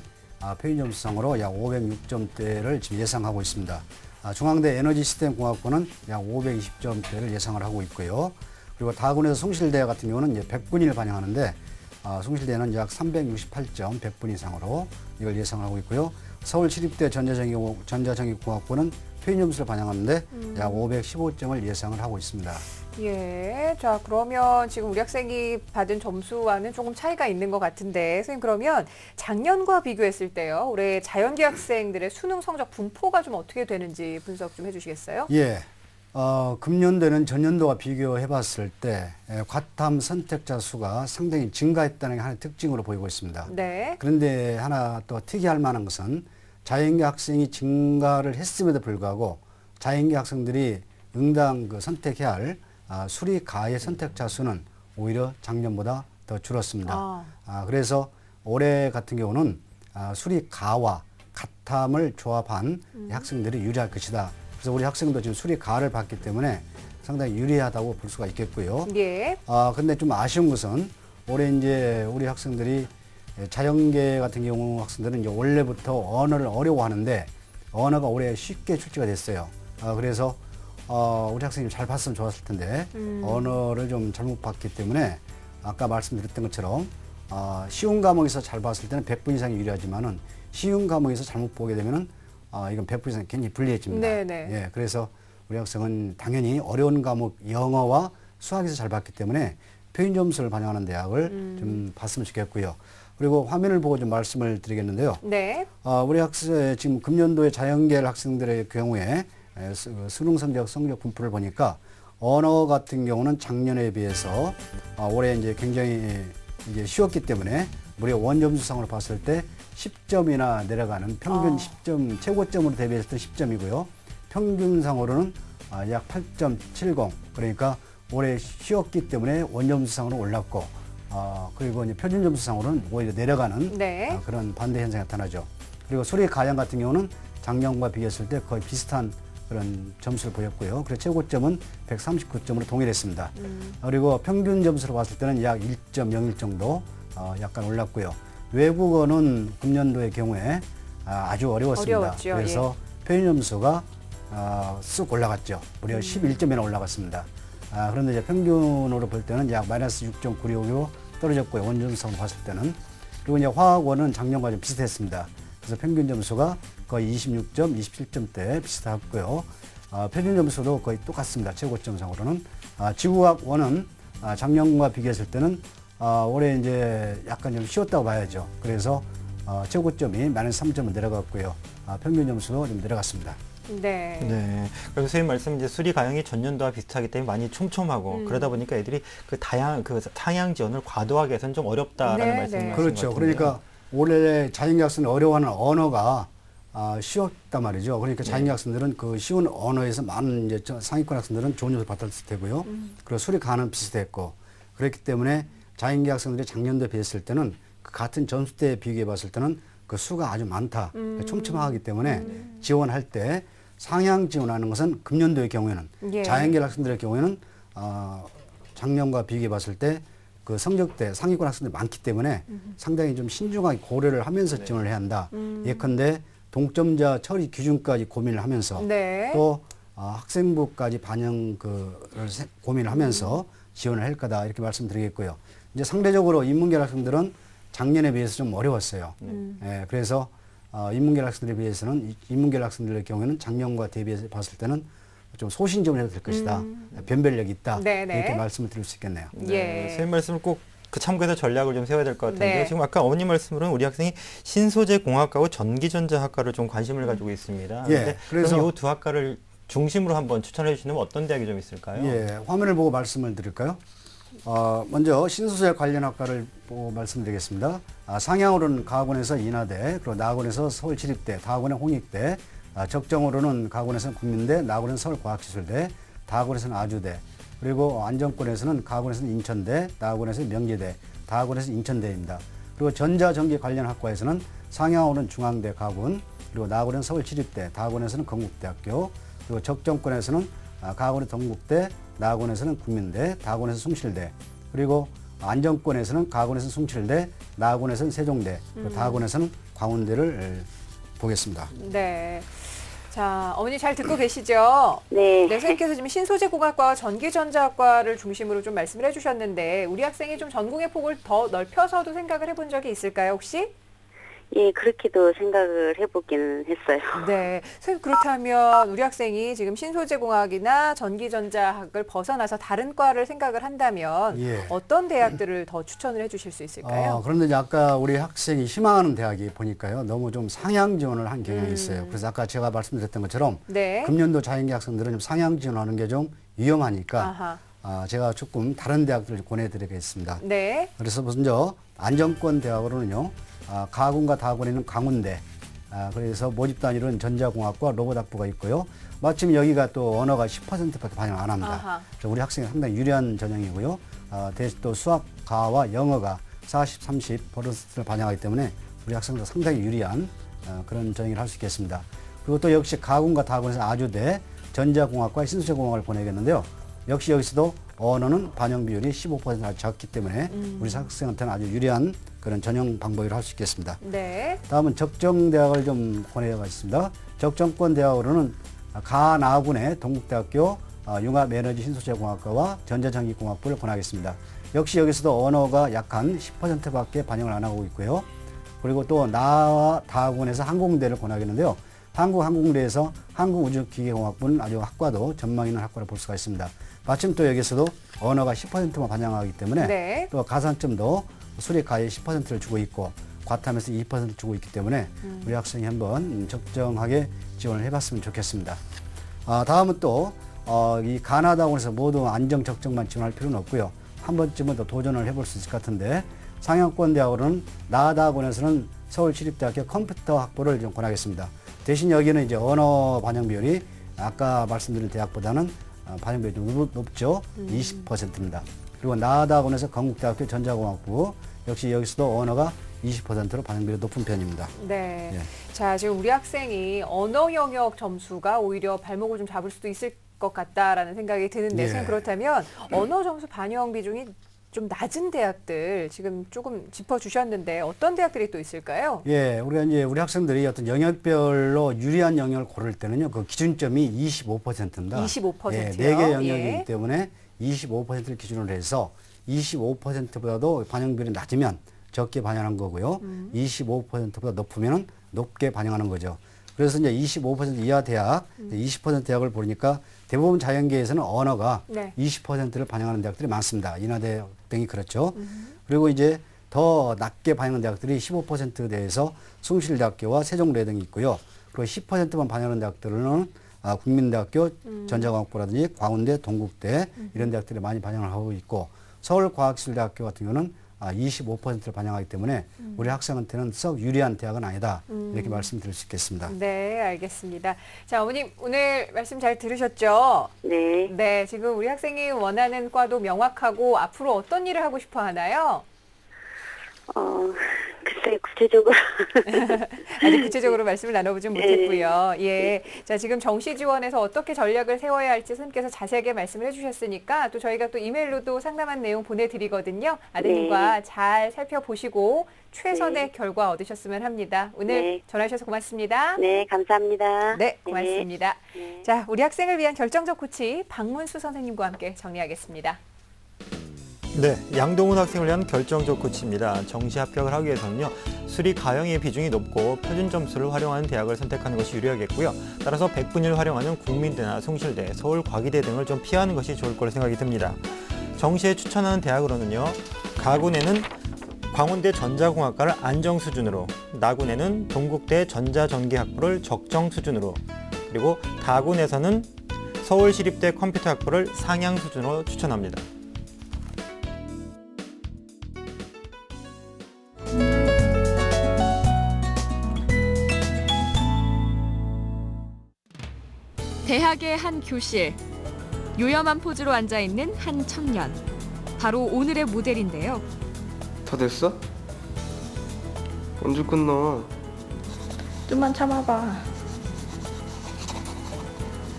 [SPEAKER 5] 표준점수상으로 약 506점대를 지금 예상하고 있습니다. 중앙대 에너지시스템공학부는 약 520점대를 예상을 하고 있고요. 그리고 다학원에서 숭실대 같은 경우는 이제 100분위를 반영하는데 숭실대는 약 368점 100분 이상으로 이걸 예상을 하고 있고요. 서울시립대 전자전기공학부는 표준점수를 반영하는데 약 515점을 예상을 하고 있습니다.
[SPEAKER 1] 예. 자, 그러면 지금 우리 학생이 받은 점수와는 조금 차이가 있는 것 같은데, 선생님 그러면 작년과 비교했을 때요, 올해 자연계 학생들의 수능 성적 분포가 좀 어떻게 되는지 분석 좀 해주시겠어요?
[SPEAKER 5] 예. 금년도에는 전년도와 비교해 봤을 때 과탐 선택자 수가 상당히 증가했다는 게 하나의 특징으로 보이고 있습니다.
[SPEAKER 1] 네.
[SPEAKER 5] 그런데 하나 또 특이할 만한 것은 자연계 학생이 증가를 했음에도 불구하고 자연계 학생들이 응당 선택해야 할 수리가의 선택자 수는 오히려 작년보다 더 줄었습니다. 그래서 올해 같은 경우는 수리가와 가탐을 조합한 학생들이 유리할 것이다. 그래서 우리 학생도 지금 수리가를 봤기 때문에 상당히 유리하다고 볼 수가 있겠고요.
[SPEAKER 1] 예.
[SPEAKER 5] 근데 좀 아쉬운 것은 올해 이제 우리 학생들이 자연계 같은 경우 학생들은 이제 원래부터 언어를 어려워하는데 언어가 올해 쉽게 출제가 됐어요. 그래서 우리 학생님 잘 봤으면 좋았을 텐데 언어를 좀 잘못 봤기 때문에 아까 말씀드렸던 것처럼 쉬운 과목에서 잘 봤을 때는 100분 이상이 유리하지만은 쉬운 과목에서 잘못 보게 되면은 이건 100분 이상 굉장히 불리해집니다.
[SPEAKER 1] 네네.
[SPEAKER 5] 예, 그래서 우리 학생은 당연히 어려운 과목 영어와 수학에서 잘 봤기 때문에 표준 점수를 반영하는 대학을 좀 봤으면 좋겠고요. 그리고 화면을 보고 좀 말씀을 드리겠는데요.
[SPEAKER 1] 네.
[SPEAKER 5] 우리 학생 지금 금년도에 자연계열 학생들의 경우에 수능 성적 분포를 보니까 언어 같은 경우는 작년에 비해서 올해 이제 굉장히 이제 쉬웠기 때문에 무려 원점수상으로 봤을 때 10점이나 내려가는 평균 10점 최고점으로 대비했을 때 10점이고요. 평균상으로는 약 8.70 그러니까 올해 쉬웠기 때문에 원점수상으로 올랐고 그리고 이제 표준점수상으로는 오히려 내려가는
[SPEAKER 1] 네.
[SPEAKER 5] 그런 반대 현상이 나타나죠. 그리고 수리 가양 같은 경우는 작년과 비교했을 때 거의 비슷한 그런 점수를 보였고요. 그래서 최고점은 139점으로 동일했습니다. 그리고 평균 점수로 봤을 때는 약 1.01 정도 약간 올랐고요. 외국어는 금년도의 경우에 아주 어려웠습니다.
[SPEAKER 1] 어려웠죠.
[SPEAKER 5] 그래서 표준 점수가 쑥 올라갔죠. 무려 11점이나 올라갔습니다. 그런데 이제 평균으로 볼 때는 약 마이너스 6.96로 떨어졌고요. 원점수상으로 봤을 때는. 그리고 이제 화학원은 작년과 좀 비슷했습니다. 그래서 평균 점수가 거의 26점, 27점대 비슷했고요. 표준 점수도 거의 똑같습니다. 최고점상으로는. 지구학원은 작년과 비교했을 때는 올해 이제 약간 좀 쉬웠다고 봐야죠. 그래서 최고점이 마이너스 3점은 내려갔고요. 평균 점수도 좀 내려갔습니다.
[SPEAKER 1] 네.
[SPEAKER 2] 네. 그래서 선생님 말씀 이제 수리 가형이 전년도와 비슷하기 때문에 많이 촘촘하고 그러다 보니까 애들이 그 상향 지원을 과도하게 해서는 좀 어렵다라는
[SPEAKER 1] 네,
[SPEAKER 2] 말씀을
[SPEAKER 1] 네.
[SPEAKER 2] 하신
[SPEAKER 5] 그렇죠.
[SPEAKER 2] 것 같은데요.
[SPEAKER 5] 그러니까 원래 자연계 학생이 어려워하는 언어가 쉬웠단 말이죠. 그러니까 자연계 학생들은 그 쉬운 언어에서 많은 이제 상위권 학생들은 좋은 점수를 받았을 테고요. 그리고 수리 가는 비슷했고 그렇기 때문에 자연계 학생들이 작년도에 비했을 때는 그 같은 점수대에 비교해 봤을 때는 그 수가 아주 많다. 촘촘하기 때문에 지원할 때 상향 지원하는 것은 금년도의 경우에는
[SPEAKER 1] 예.
[SPEAKER 5] 자연계 학생들의 경우에는 작년과 비교해 봤을 때 그 성적대 상위권 학생들이 많기 때문에 상당히 좀 신중하게 고려를 하면서 지원을 해야 한다. 예컨대 동점자 처리 기준까지 고민을 하면서
[SPEAKER 1] 네.
[SPEAKER 5] 또 학생부까지 반영 고민을 하면서 지원을 할 거다 이렇게 말씀드리겠고요. 이제 상대적으로 인문계열 학생들은 작년에 비해서 좀 어려웠어요. 예, 그래서 인문계열 학생들에 비해서는 인문계열 학생들의 경우에는 작년과 대비해서 봤을 때는 좀 소신점을 해도 될 것이다. 변별력이 있다.
[SPEAKER 1] 네네.
[SPEAKER 5] 이렇게 말씀을 드릴 수 있겠네요.
[SPEAKER 2] 네,
[SPEAKER 1] 예.
[SPEAKER 2] 선생님 말씀을 꼭 그 참고해서 전략을 좀 세워야 될 것 같은데
[SPEAKER 1] 네.
[SPEAKER 2] 지금 아까 어머니 말씀으로는 우리 학생이 신소재 공학과하고 전기전자학과를 좀 관심을 가지고 있습니다.
[SPEAKER 5] 예,
[SPEAKER 2] 그래서
[SPEAKER 5] 그래서
[SPEAKER 2] 이 두 학과를 중심으로 한번 추천해 주시면 어떤 대학이 좀 있을까요?
[SPEAKER 5] 예, 화면을 보고 말씀을 드릴까요? 먼저 신소재 관련 학과를 보고 말씀드리겠습니다. 상향으로는 가학원에서 인하대, 그리고 나학원에서 서울치립대, 다학원의 홍익대, 적정으로는 가학원에서는 국민대, 나학원에서는 서울과학기술대, 다학원에서는 아주대, 그리고 안정권에서는 가학원에서는 인천대, 나학원에서는 명지대, 다학원에서는 인천대입니다. 그리고 전자전기 관련 학과에서는 상향으로는 중앙대 가학원, 그리고 나학원에서는 서울치립대, 다학원에서는 건국대학교, 그리고 적정권에서는 가학원의 동국대, 나학원에서는 국민대, 다학원에서는 숭실대, 그리고 안정권에서는 가학원에서는 숭실대, 나학원에서는 세종대, 그리고 다학원에서는 광운대를 보겠습니다.
[SPEAKER 1] 네. 자, 어머니 잘 듣고 계시죠?
[SPEAKER 7] 네.
[SPEAKER 1] 네, 선생님께서 지금 신소재공학과와 전기전자학과를 중심으로 좀 말씀을 해주셨는데 우리 학생이 좀 전공의 폭을 더 넓혀서도 생각을 해본 적이 있을까요, 혹시?
[SPEAKER 7] 예, 그렇게도 생각을 해보기는 했어요.
[SPEAKER 1] 네. 선생님 그렇다면 우리 학생이 지금 신소재공학이나 전기전자학을 벗어나서 다른 과를 생각을 한다면
[SPEAKER 5] 예.
[SPEAKER 1] 어떤 대학들을 더 추천을 해주실 수 있을까요?
[SPEAKER 5] 그런데 이제 아까 우리 학생이 희망하는 대학이 보니까요, 너무 좀 상향 지원을 한 경향이 있어요. 그래서 아까 제가 말씀드렸던 것처럼
[SPEAKER 1] 네.
[SPEAKER 5] 금년도 자연계 학생들은 좀 상향 지원하는 게 좀 위험하니까 제가 조금 다른 대학들을 권해드리겠습니다.
[SPEAKER 1] 네.
[SPEAKER 5] 그래서 먼저 안정권 대학으로는요, 가학원과 다학원에 있는 강운대, 그래서 모집 단위로는 전자공학과 로봇학부가 있고요. 마침 여기가 또 언어가 10%밖에 반영 안 합니다. 그래서 우리 학생이 상당히 유리한 전형이고요. 대신 또 수학, 가와 영어가 40, 30%를 반영하기 때문에 우리 학생들 상당히 유리한 그런 전형을 할 수 있겠습니다. 그리고 또 역시 가학원과 다학원에서 아주대, 전자공학과 신소재공학을 보내겠는데요. 역시 여기서도 언어는 반영 비율이 15%나 적기 때문에 우리 학생한테는 아주 유리한 그런 전형 방법을 할 수 있겠습니다.
[SPEAKER 1] 네.
[SPEAKER 5] 다음은 적정대학을 좀 권해가 있습니다. 적정권 대학으로는 가나군의 동국대학교 융합에너지 신소재공학과와 전자전기공학부를 권하겠습니다. 역시 여기서도 언어가 약 한 10%밖에 반영을 안 하고 있고요. 그리고 또 나와 다군에서 항공대를 권하겠는데요. 한국항공대에서 한국우주기계공학부는 아주 학과도 전망 있는 학과를 볼 수가 있습니다. 마침 또 여기서도 언어가 10%만 반영하기 때문에
[SPEAKER 1] 네.
[SPEAKER 5] 또 가산점도 수리가에 10%를 주고 있고 과탐에서 2% 주고 있기 때문에 우리 학생이 한번 적정하게 지원을 해봤으면 좋겠습니다. 다음은 또 이 가나다군에서 모두 안정 적정만 지원할 필요는 없고요. 한 번쯤은 더 도전을 해볼 수 있을 것 같은데 상향권 대학으로는 나다군에서는 서울시립대학교 컴퓨터 학부를 좀 권하겠습니다. 대신 여기는 이제 언어 반영 비율이 아까 말씀드린 대학보다는 반영 비율이 좀 높죠. 20%입니다. 그리고 나다군에서 건국대학교 전자공학부 역시 여기서도 언어가 20%로 반영 비율이 높은 편입니다.
[SPEAKER 1] 네.
[SPEAKER 5] 예.
[SPEAKER 1] 자, 지금 우리 학생이 언어 영역 점수가 오히려 발목을 좀 잡을 수도 있을 것 같다라는 생각이 드는데,
[SPEAKER 5] 예.
[SPEAKER 1] 선생님 그렇다면 언어 점수 반영 비중이 좀 낮은 대학들 지금 조금 짚어주셨는데 어떤 대학들이 또 있을까요?
[SPEAKER 5] 예, 우리 학생들이 어떤 영역별로 유리한 영역을 고를 때는요, 그 기준점이 25%입니다.
[SPEAKER 1] 25%요?
[SPEAKER 5] 예, 4개 영역이기
[SPEAKER 1] 예.
[SPEAKER 5] 때문에 25%를 기준으로 해서 25%보다도 반영 비율이 낮으면 적게 반영하는 거고요. 25%보다 높으면 높게 반영하는 거죠. 그래서 이제 25% 이하 대학, 20% 대학을 보니까 대부분 자연계에서는 언어가
[SPEAKER 1] 네.
[SPEAKER 5] 20%를 반영하는 대학들이 많습니다. 인하대 등이 그렇죠. 그리고 이제 더 낮게 반영하는 대학들이 15%대에서 숭실대학교와 세종대 등이 있고요. 그리고 10%만 반영하는 대학들은 국민대학교, 전자공학부라든지 광운대, 동국대 이런 대학들이 많이 반영을 하고 있고 서울과학기술대학교 같은 경우는 25%를 반영하기 때문에 우리 학생한테는 썩 유리한 대학은 아니다. 이렇게 말씀드릴 수 있겠습니다.
[SPEAKER 1] 네, 알겠습니다. 자, 어머님 오늘 말씀 잘 들으셨죠?
[SPEAKER 7] 네.
[SPEAKER 1] 네, 지금 우리 학생이 원하는 과도 명확하고 앞으로 어떤 일을 하고 싶어 하나요?
[SPEAKER 7] 글쎄 구체적으로
[SPEAKER 1] 아직 구체적으로 말씀을 나눠보진 못했고요. 예. 자, 지금 정시 지원에서 어떻게 전략을 세워야 할지 선생님께서 자세하게 말씀을 해주셨으니까 또 저희가 또 이메일로도 상담한 내용 보내드리거든요. 아드님과 잘 살펴보시고 최선의 결과 얻으셨으면 합니다. 오늘 전화 주셔서 고맙습니다.
[SPEAKER 7] 네, 감사합니다.
[SPEAKER 1] 네, 고맙습니다.
[SPEAKER 7] 네.
[SPEAKER 1] 자, 우리 학생을 위한 결정적 코치 박문수 선생님과 함께 정리하겠습니다.
[SPEAKER 2] 네, 양동훈 학생을 위한 결정적 코치입니다. 정시 합격을 하기 위해서는요, 수리 가형의 비중이 높고 표준 점수를 활용하는 대학을 선택하는 것이 유리하겠고요. 따라서 100분위를 활용하는 국민대나 숭실대, 서울과기대 등을 좀 피하는 것이 좋을 거라 생각이 듭니다. 정시에 추천하는 대학으로는요, 가군에는 광운대 전자공학과를 안정 수준으로, 나군에는 동국대 전자전기학부를 적정 수준으로, 그리고 다군에서는 서울시립대 컴퓨터학부를 상향 수준으로 추천합니다.
[SPEAKER 6] 대학의 한 교실. 요염한 포즈로 앉아있는 한 청년. 바로 오늘의 모델인데요.
[SPEAKER 8] 다 됐어? 언제 끝나?
[SPEAKER 9] 좀만 참아봐.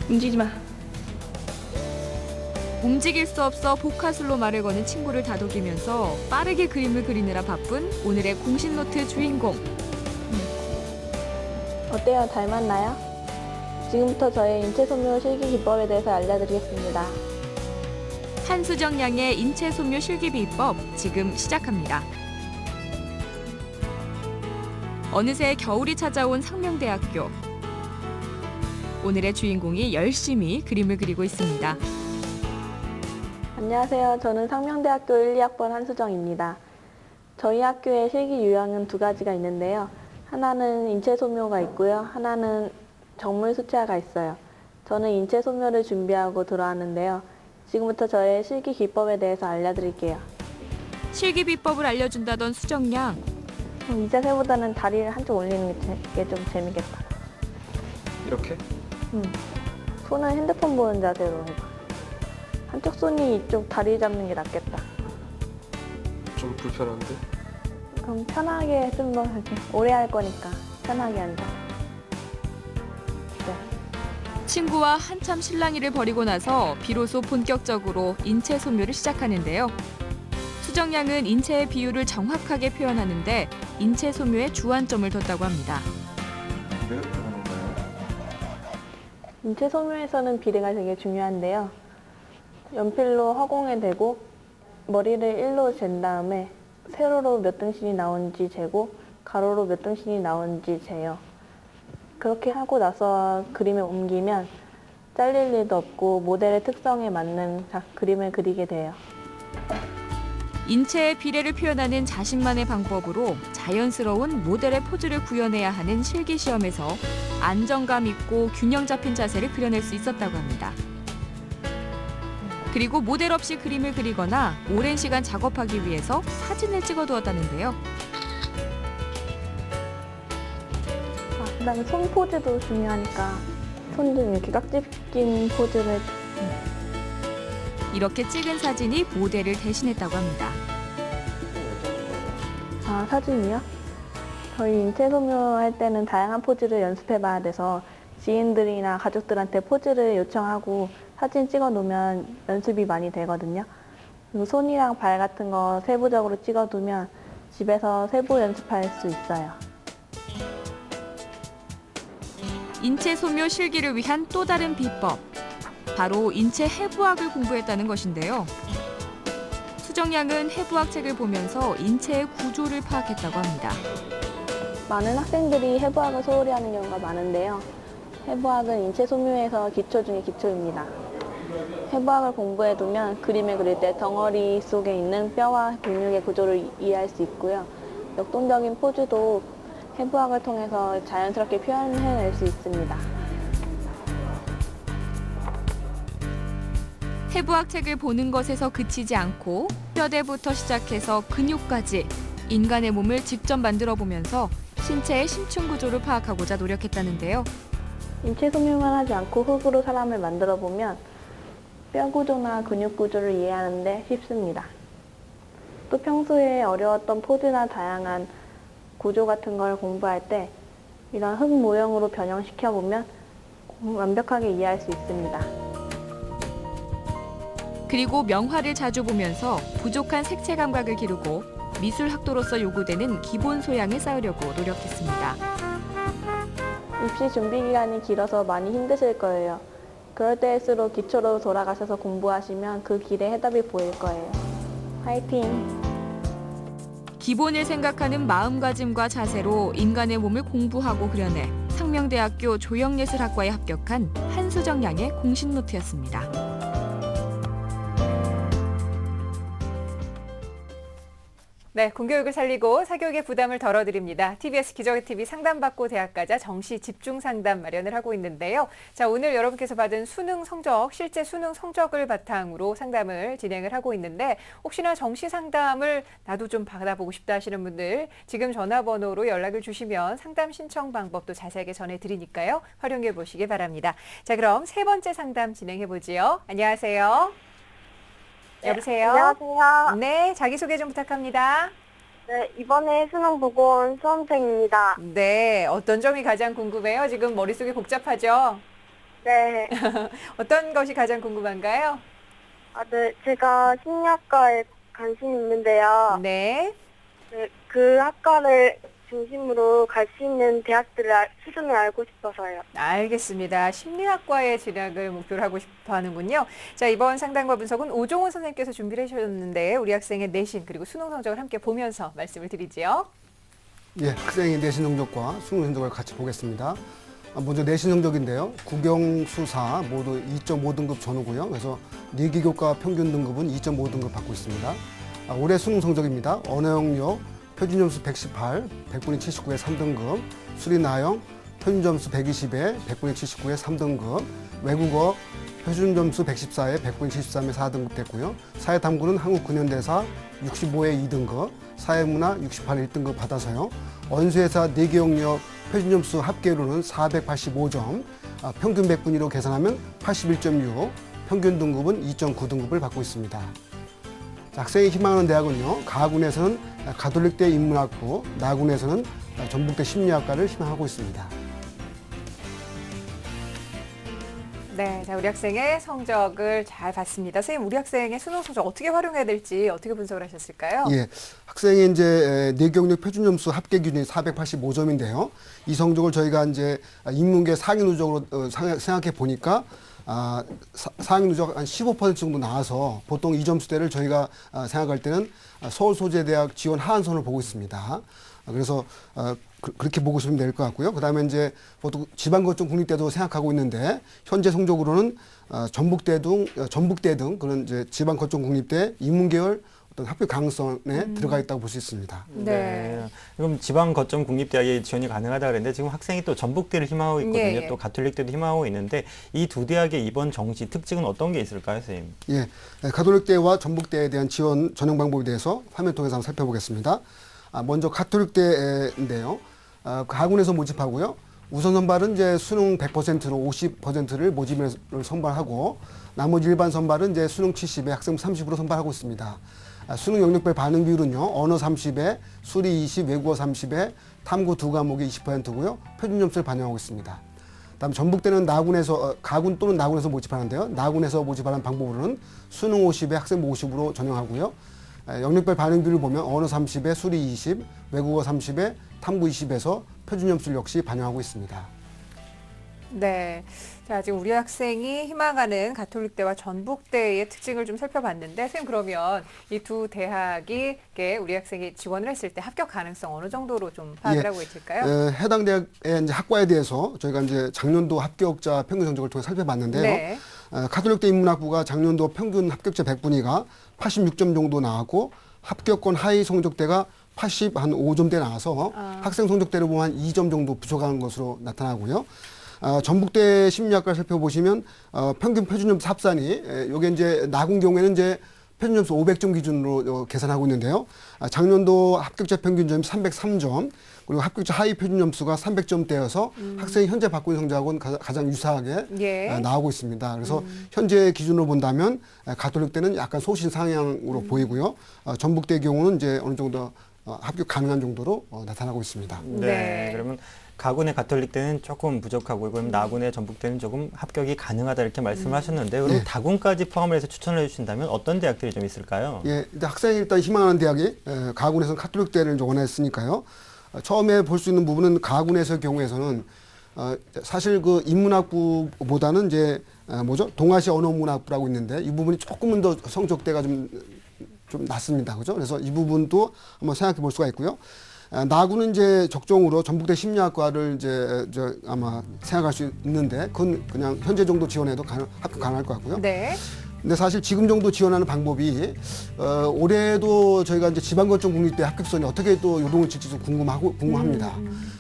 [SPEAKER 9] 움직이지 마.
[SPEAKER 6] 움직일 수 없어 복화술로 말을 거는 친구를 다독이면서 빠르게 그림을 그리느라 바쁜 오늘의 공식 노트 주인공.
[SPEAKER 9] 어때요? 닮았나요? 지금부터 저의 인체 소묘 실기 기법에 대해서 알려드리겠습니다.
[SPEAKER 6] 한수정 양의 인체 소묘 실기 비법 지금 시작합니다. 어느새 겨울이 찾아온 상명대학교. 오늘의 주인공이 열심히 그림을 그리고 있습니다.
[SPEAKER 9] 안녕하세요. 저는 상명대학교 1, 2학번 한수정입니다. 저희 학교의 실기 유형은 두 가지가 있는데요. 하나는 인체 소묘가 있고요. 하나는 정물 수채화가 있어요. 저는 인체 소묘를 준비하고 들어왔는데요. 지금부터 저의 실기 기법에 대해서 알려드릴게요.
[SPEAKER 6] 실기 비법을 알려준다던 수정 양.
[SPEAKER 9] 이 자세보다는 다리를 한쪽 올리는 게 좀 재미겠다.
[SPEAKER 8] 이렇게?
[SPEAKER 9] 손은 핸드폰 보는 자세로 해봐. 한쪽 손이 이쪽 다리 잡는 게 낫겠다.
[SPEAKER 8] 좀 불편한데?
[SPEAKER 9] 그럼 편하게 좀 더 이렇게 오래 할 거니까 편하게 앉아. 네.
[SPEAKER 6] 친구와 한참 실랑이를 벌이고 나서 비로소 본격적으로 인체 소묘를 시작하는데요. 수정 양은 인체의 비율을 정확하게 표현하는데 인체 소묘에 주안점을 뒀다고 합니다.
[SPEAKER 8] 이렇게 하는 거예요?
[SPEAKER 9] 인체 소묘에서는 비례가 되게 중요한데요. 연필로 허공에 대고 머리를 1로 잰 다음에 세로로 몇 등신이 나오는지 재고 가로로 몇 등신이 나오는지 재요. 그렇게 하고 나서 그림을 옮기면 잘릴 일도 없고 모델의 특성에 맞는 그림을 그리게 돼요.
[SPEAKER 6] 인체의 비례를 표현하는 자신만의 방법으로 자연스러운 모델의 포즈를 구현해야 하는 실기시험에서 안정감 있고 균형 잡힌 자세를 그려낼 수 있었다고 합니다. 그리고 모델 없이 그림을 그리거나 오랜 시간 작업하기 위해서 사진을 찍어두었다는데요.
[SPEAKER 9] 그다음에 손 포즈도 중요하니까 손 좀 이렇게 깍지 낀 포즈를
[SPEAKER 6] 이렇게 찍은 사진이 모델을 대신했다고 합니다.
[SPEAKER 9] 사진이요? 저희 인체 소묘할 때는 다양한 포즈를 연습해 봐야 돼서 지인들이나 가족들한테 포즈를 요청하고 사진 찍어 놓으면 연습이 많이 되거든요. 그리고 손이랑 발 같은 거 세부적으로 찍어 두면 집에서 세부 연습할 수 있어요.
[SPEAKER 6] 인체 소묘 실기를 위한 또 다른 비법. 바로 인체 해부학을 공부했다는 것인데요. 수정양은 해부학 책을 보면서 인체의 구조를 파악했다고 합니다.
[SPEAKER 9] 많은 학생들이 해부학을 소홀히 하는 경우가 많은데요. 해부학은 인체 소묘에서 기초 중에 기초입니다. 해부학을 공부해두면 그림을 그릴 때 덩어리 속에 있는 뼈와 근육의 구조를 이해할 수 있고요. 역동적인 포즈도 해부학을 통해서 자연스럽게 표현해낼 수 있습니다.
[SPEAKER 6] 해부학 책을 보는 것에서 그치지 않고 뼈대부터 시작해서 근육까지 인간의 몸을 직접 만들어 보면서 신체의 심층 구조를 파악하고자 노력했다는데요.
[SPEAKER 9] 인체 소묘만 하지 않고 흙으로 사람을 만들어 보면 뼈 구조나 근육 구조를 이해하는데 쉽습니다. 또 평소에 어려웠던 포즈나 다양한 구조 같은 걸 공부할 때 이런 흙 모형으로 변형시켜 보면 완벽하게 이해할 수 있습니다.
[SPEAKER 6] 그리고 명화를 자주 보면서 부족한 색채 감각을 기르고 미술 학도로서 요구되는 기본 소양을 쌓으려고 노력했습니다.
[SPEAKER 9] 입시 준비 기간이 길어서 많이 힘드실 거예요. 그럴 때일수록 기초로 돌아가셔서 공부하시면 그 길에 해답이 보일 거예요. 화이팅!
[SPEAKER 6] 기본을 생각하는 마음가짐과 자세로 인간의 몸을 공부하고 그려내 상명대학교 조형예술학과에 합격한 한수정 양의 공식 노트였습니다.
[SPEAKER 1] 네, 공교육을 살리고 사교육의 부담을 덜어드립니다. TBS 기적의 TV 상담받고 대학가자 정시 집중 상담 마련을 하고 있는데요. 자, 오늘 여러분께서 받은 수능 성적, 실제 수능 성적을 바탕으로 상담을 진행을 하고 있는데 혹시나 정시 상담을 나도 좀 받아보고 싶다 하시는 분들 지금 전화번호로 연락을 주시면 상담 신청 방법도 자세하게 전해드리니까요. 활용해 보시기 바랍니다. 자, 그럼 세 번째 상담 진행해 보지요. 안녕하세요. 여보세요?
[SPEAKER 4] 네, 안녕하세요.
[SPEAKER 1] 네, 자기소개 좀 부탁합니다.
[SPEAKER 4] 네, 이번에 수능 보고 온 수험생입니다.
[SPEAKER 1] 네, 어떤 점이 가장 궁금해요? 지금 머릿속이 복잡하죠?
[SPEAKER 4] 네.
[SPEAKER 1] 어떤 것이 가장 궁금한가요?
[SPEAKER 4] 네, 제가 심리학과에 관심이 있는데요.
[SPEAKER 1] 네.
[SPEAKER 4] 네, 그 학과를 중심으로 갈 수 있는 대학들을 수준을 알고 싶어서요.
[SPEAKER 1] 알겠습니다. 심리학과에 진학을 목표로 하고 싶어 하는군요. 자, 이번 상담과 분석은 오종훈 선생님께서 준비를 해주셨는데 우리 학생의 내신 그리고 수능 성적을 함께 보면서 말씀을 드리지요.
[SPEAKER 3] 예, 학생의 내신 성적과 수능 성적을 같이 보겠습니다. 먼저 내신 성적인데요. 국영수사 모두 2.5등급 전후고요. 그래서 리기교과 평균 등급은 2.5등급 받고 있습니다. 올해 수능 성적입니다. 언어영역 표준점수 118, 100분의 79에 3등급, 수리나영 표준점수 120에 100분의 79에 3등급, 외국어 표준점수 114에 100분의 73에 4등급 됐고요. 사회탐구는 한국근현대사 65에 2등급, 사회문화 68에 1등급 받아서요. 언수회사 4개 영역 표준점수 합계로는 485점, 평균 100분위로 계산하면 81.6, 평균 등급은 2.9등급을 받고 있습니다. 학생이 희망하는 대학은요, 가군에서는 가톨릭대 인문학부, 나군에서는 전북대 심리학과를 희망하고 있습니다.
[SPEAKER 1] 네, 자, 우리 학생의 성적을 잘 봤습니다. 선생님, 우리 학생의 수능 성적 어떻게 활용해야 될지 어떻게 분석을 하셨을까요?
[SPEAKER 3] 예, 학생의 이제 내경력 표준 점수 합계 기준이 485점인데요. 이 성적을 저희가 이제 인문계 상위 누적으로 생각해 보니까 상위 누적 한 15% 정도 나와서 보통 이 점수대를 저희가 생각할 때는 서울소재대학 지원 하한선을 보고 있습니다. 그래서 그렇게 보고 싶으면 될 것 같고요. 그다음에 이제 보통 지방거점 국립대도 생각하고 있는데 현재 성적으로는 전북대 등 그런 이제 지방거점 국립대 인문계열 어떤 합격 가능성에 들어가 있다고 볼 수 있습니다.
[SPEAKER 1] 네.
[SPEAKER 2] 그럼 지방 거점 국립대학에 지원이 가능하다 그랬는데 지금 학생이 또 전북대를 희망하고 있거든요.
[SPEAKER 1] 예.
[SPEAKER 2] 또 가톨릭대도 희망하고 있는데 이 두 대학의 이번 정시 특징은 어떤 게 있을까요, 선생님?
[SPEAKER 3] 예, 가톨릭대와 전북대에 대한 지원 전형 방법에 대해서 화면 통해서 한번 살펴보겠습니다. 먼저 가톨릭대인데요. 가군에서 모집하고요. 우선 선발은 이제 수능 100%로 50%를 모집을 선발하고 나머지 일반 선발은 이제 수능 70에 학생부 30으로 선발하고 있습니다. 수능 영역별 반응 비율은요. 언어 30에 수리 20, 외국어 30에 탐구 2과목이 20%고요. 표준 점수를 반영하고 있습니다. 다음 전북대는 나군에서 가군 또는 나군에서 모집하는데요. 나군에서 모집하는 방법으로는 수능 50에 학생부 50으로 전형하고요. 영역별 반응 비율을 보면 언어 30에 수리 20, 외국어 30에 탐구 20에서 표준 점수를 역시 반영하고 있습니다.
[SPEAKER 1] 네. 자, 지금 우리 학생이 희망하는 가톨릭대와 전북대의 특징을 좀 살펴봤는데, 선생님 그러면 이 두 대학이 우리 학생이 지원을 했을 때 합격 가능성 어느 정도로 좀 파악을 하고 있을까요?
[SPEAKER 3] 해당 대학의 이제 학과에 대해서 저희가 이제 작년도 합격자 평균 성적을 통해 살펴봤는데요.
[SPEAKER 1] 네.
[SPEAKER 3] 가톨릭대 인문학부가 작년도 평균 합격자 100분위가 86점 정도 나왔고 합격권 하위 성적대가 85점대 나와서 학생 성적대를 보면 한 2점 정도 부족한 것으로 나타나고요. 전북대 심리학과를 살펴보시면 평균 표준점수 합산이 요게 이제 나군 경우에는 이제 표준점수 500점 기준으로 계산하고 있는데요. 작년도 합격자 평균점이 303점, 그리고 합격자 하위 표준점수가 300점대여서 학생이 현재 받고 있는 성적하고는 가장 유사하게 나오고 있습니다. 그래서 현재 기준으로 본다면 가톨릭대는 약간 소신 상향으로 보이고요. 전북대 경우는 이제 어느 정도 합격 가능한 정도로 나타나고 있습니다.
[SPEAKER 2] 네. 그러면 가군의 가톨릭대는 조금 부족하고 그럼 나군의 전북대는 조금 합격이 가능하다 이렇게 말씀을 하셨는데 그럼 다군까지 포함을 해서 추천을 해주신다면 어떤 대학들이 좀 있을까요?
[SPEAKER 3] 예, 학생이 일단 희망하는 대학이 가군에서는 가톨릭대를 원했으니까요. 처음에 볼 수 있는 부분은 가군에서의 경우에서는 사실 그 인문학부보다는 이제 동아시아 언어문학부라고 있는데 이 부분이 조금은 더 성적대가 좀 낮습니다. 그죠? 그래서 이 부분도 한번 생각해 볼 수가 있고요. 나군은 이제 적정으로 전북대 심리학과를 이제 아마 생각할 수 있는데 그건 그냥 현재 정도 지원해도 합격 가능할 것 같고요.
[SPEAKER 1] 네.
[SPEAKER 3] 근데 사실 지금 정도 지원하는 방법이 올해도 저희가 이제 지방거점 국립대 합격선이 어떻게 또 요동을 칠지 좀 궁금합니다.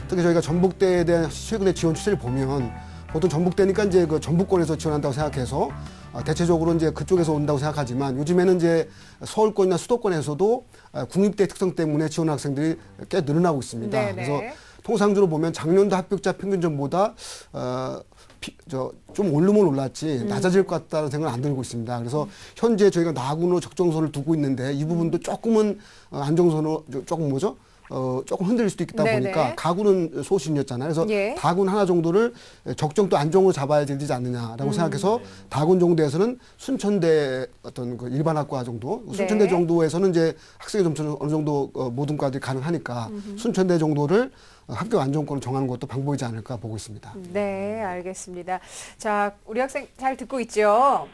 [SPEAKER 3] 특히 저희가 전북대에 대한 최근의 지원 추세를 보면 보통 전북대니까 이제 그 전북권에서 지원한다고 생각해서 대체적으로 이제 그쪽에서 온다고 생각하지만 요즘에는 이제 서울권이나 수도권에서도 국립대 특성 때문에 지원 학생들이 꽤 늘어나고 있습니다.
[SPEAKER 1] 네네.
[SPEAKER 3] 그래서 통상적으로 보면 작년도 합격자 평균점보다 좀 오르면 올랐지 낮아질 것 같다는 생각은 안 들고 있습니다. 그래서 현재 저희가 나군으로 적정선을 두고 있는데 이 부분도 조금은 안정선으로 조금 조금 흔들릴 수도 있다
[SPEAKER 1] 네네.
[SPEAKER 3] 보니까 가군은 소신이었잖아요. 그래서
[SPEAKER 1] 예.
[SPEAKER 3] 다군 하나 정도를 적정 또 안정으로 잡아야 되지 않느냐라고 생각해서 다군 정도에서는 순천대 어떤 그 일반학과 정도, 순천대 정도에서는 이제 학생의 점수는 어느 정도 모든 과들이 가능하니까 순천대 정도를 합격 안정권을 정하는 것도 방법이지 않을까 보고 있습니다.
[SPEAKER 1] 네, 알겠습니다. 자, 우리 학생 잘 듣고 있죠?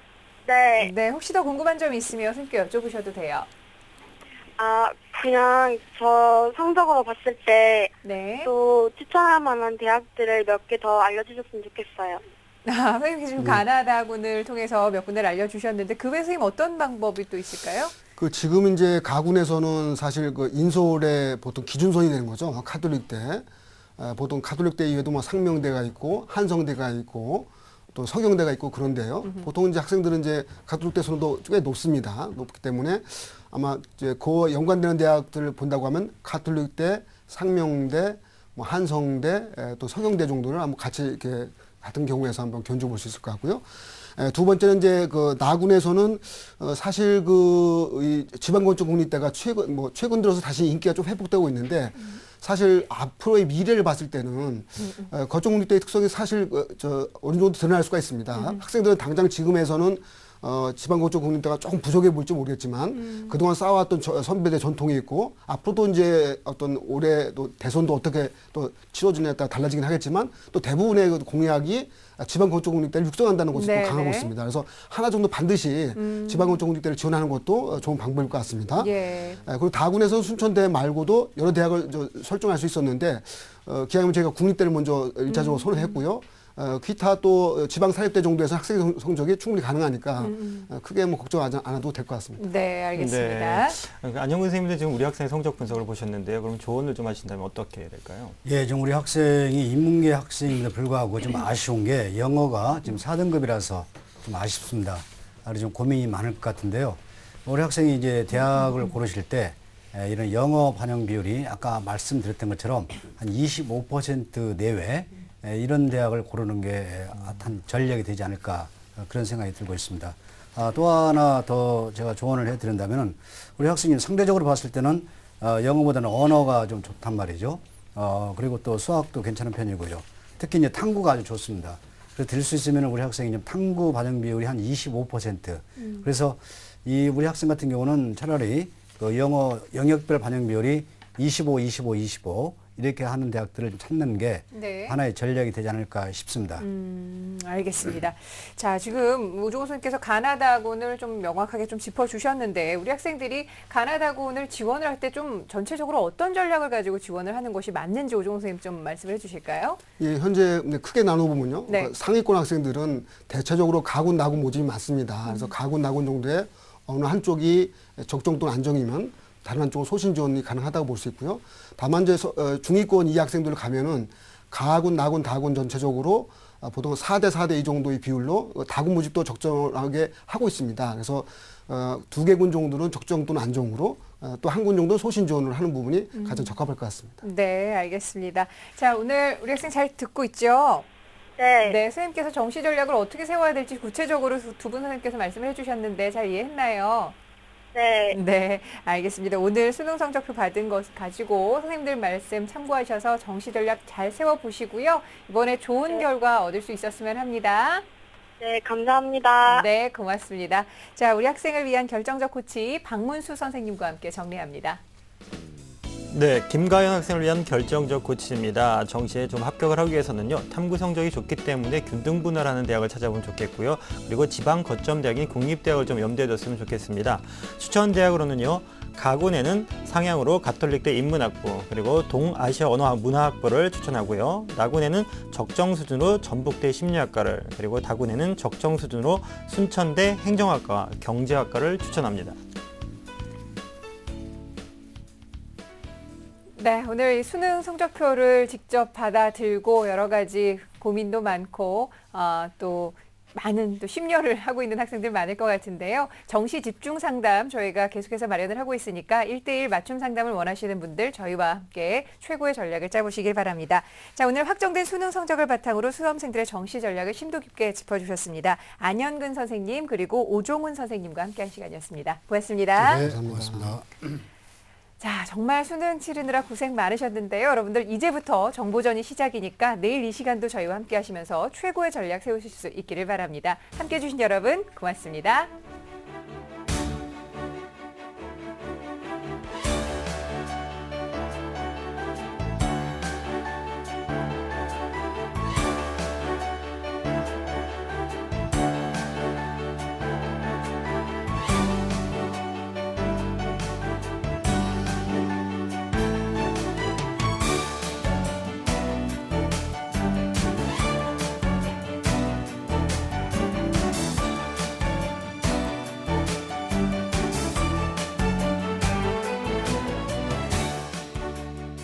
[SPEAKER 4] 네.
[SPEAKER 1] 네, 혹시 더 궁금한 점이 있으면 선생님께 여쭤보셔도 돼요.
[SPEAKER 4] 그냥 저 성적으로 봤을 때
[SPEAKER 1] 네.
[SPEAKER 4] 또 추천할 만한 대학들을 몇 개 더 알려주셨으면 좋겠어요.
[SPEAKER 1] 선생님이 지금 가나다군을 통해서 몇 군데를 알려주셨는데 그 외에 선생님 어떤 방법이 또 있을까요?
[SPEAKER 3] 지금 이제 가군에서는 사실 그 인솔의 보통 기준선이 되는 거죠. 가톨릭대. 보통 가톨릭대 이외에도 뭐 상명대가 있고 한성대가 있고 또 서경대가 있고 그런데요. 보통 이제 학생들은 이제 가톨릭대 선호도 꽤 높습니다. 높기 때문에 아마 이제 그 연관되는 대학들을 본다고 하면 가톨릭대, 상명대, 뭐 한성대, 또 서경대 정도를 한번 같이 이렇게 같은 경우에서 한번 견줘볼 수 있을 것 같고요. 두 번째는 이제 그 나군에서는 사실 이 지방건축 국립대가 최근 들어서 다시 인기가 좀 회복되고 있는데 사실 앞으로의 미래를 봤을 때는 거점 국립대의 특성이 사실 어느 정도 드러날 수가 있습니다. 학생들은 당장 지금에서는 지방거점 국립대가 조금 부족해 보일지 모르겠지만 그동안 쌓아왔던 선배들의 전통이 있고 앞으로도 이제 어떤 올해 또 대선도 어떻게 또 치러지냐에 따라 달라지긴 하겠지만 또 대부분의 그 공약이 지방거점 국립대를 육성한다는 것이 또 강하고 있습니다. 그래서 하나 정도 반드시 지방거점 국립대를 지원하는 것도 좋은 방법일 것 같습니다.
[SPEAKER 1] 예.
[SPEAKER 3] 그리고 다군에서는 순천대 말고도 여러 대학을 설정할 수 있었는데 기왕이면 저희가 국립대를 먼저 1차적으로 선언했고요. 기타 또 지방 사립대 정도에서 학생 성적이 충분히 가능하니까 크게 뭐 걱정 안 해도 될 것 같습니다.
[SPEAKER 1] 네, 알겠습니다.
[SPEAKER 2] 네. 안영근 선생님도 지금 우리 학생의 성적 분석을 보셨는데요. 그럼 조언을 좀 하신다면 어떻게 해야 될까요?
[SPEAKER 5] 예, 지금 우리 학생이 인문계 학생임에도 불구하고 좀 아쉬운 게 영어가 지금 4등급이라서 좀 아쉽습니다. 그래서 좀 고민이 많을 것 같은데요. 우리 학생이 이제 대학을 고르실 때 이런 영어 반영 비율이 아까 말씀드렸던 것처럼 한 25% 내외 이런 대학을 고르는 게 한 전략이 되지 않을까 그런 생각이 들고 있습니다. 또 하나 더 제가 조언을 해드린다면 우리 학생이 상대적으로 봤을 때는 영어보다는 언어가 좀 좋단 말이죠. 그리고 또 수학도 괜찮은 편이고요. 특히 이제 탐구가 아주 좋습니다. 그래서 될 수 있으면 우리 학생이 좀 탐구 반영 비율이 한 25%. 그래서 이 우리 학생 같은 경우는 차라리 그 영어 영역별 반영 비율이 25 이렇게 하는 대학들을 찾는 게
[SPEAKER 1] 네.
[SPEAKER 5] 하나의 전략이 되지 않을까 싶습니다.
[SPEAKER 1] 알겠습니다. 자, 지금 오종훈 선생님께서 가나다군을 좀 명확하게 좀 짚어주셨는데 우리 학생들이 가나다군을 지원을 할 때 좀 전체적으로 어떤 전략을 가지고 지원을 하는 것이 맞는지 오종훈 선생님 좀 말씀을 해주실까요?
[SPEAKER 3] 예, 현재 크게 나눠보면요.
[SPEAKER 1] 네.
[SPEAKER 3] 상위권 학생들은 대체적으로 가군, 나군 모집이 많습니다. 그래서 가군, 나군 정도의 어느 한쪽이 적정 또는 안정이면 다른 한쪽은 소신 지원이 가능하다고 볼 수 있고요. 다만 이제 중위권 이 학생들 가면은 가군, 나군, 다군 전체적으로 보통 4대 2 정도의 비율로 다군 모집도 적정하게 하고 있습니다. 그래서 두 개 군 정도는 적정 또는 안정으로 또 한 군 정도는 소신 지원을 하는 부분이 가장 적합할 것 같습니다.
[SPEAKER 1] 네, 알겠습니다. 자, 오늘 우리 학생 잘 듣고 있죠?
[SPEAKER 4] 네.
[SPEAKER 1] 네, 선생님께서 정시 전략을 어떻게 세워야 될지 구체적으로 두 분 선생님께서 말씀을 해주셨는데 잘 이해했나요?
[SPEAKER 4] 네.
[SPEAKER 1] 네, 알겠습니다. 오늘 수능 성적표 받은 것 가지고 선생님들 말씀 참고하셔서 정시 전략 잘 세워보시고요. 이번에 좋은 결과 얻을 수 있었으면 합니다.
[SPEAKER 4] 네, 감사합니다.
[SPEAKER 1] 네, 고맙습니다. 자, 우리 학생을 위한 결정적 코치 박문수 선생님과 함께 정리합니다.
[SPEAKER 2] 네, 김가연 학생을 위한 결정적 코치입니다. 정시에 좀 합격을 하기 위해서는요, 탐구 성적이 좋기 때문에 균등분할하는 대학을 찾아보면 좋겠고요. 그리고 지방 거점 대학인 국립대학을 좀 염두에 뒀으면 좋겠습니다. 추천 대학으로는요, 가군에는 상향으로 가톨릭대 인문학부, 그리고 동아시아 언어학 문화학부를 추천하고요. 나군에는 적정 수준으로 전북대 심리학과를, 그리고 다군에는 적정 수준으로 순천대 행정학과, 경제학과를 추천합니다.
[SPEAKER 1] 네, 오늘 이 수능 성적표를 직접 받아들고 여러 가지 고민도 많고 또 많은 또 심려를 하고 있는 학생들 많을 것 같은데요. 정시 집중 상담 저희가 계속해서 마련을 하고 있으니까 1:1 맞춤 상담을 원하시는 분들 저희와 함께 최고의 전략을 짜보시길 바랍니다. 자, 오늘 확정된 수능 성적을 바탕으로 수험생들의 정시 전략을 심도 깊게 짚어주셨습니다. 안현근 선생님 그리고 오종훈 선생님과 함께한 시간이었습니다. 고맙습니다.
[SPEAKER 3] 네, 고맙습니다.
[SPEAKER 1] 자, 정말 수능 치르느라 고생 많으셨는데요. 여러분들 이제부터 정보전이 시작이니까 내일 이 시간도 저희와 함께 하시면서 최고의 전략 세우실 수 있기를 바랍니다. 함께해 주신 여러분 고맙습니다.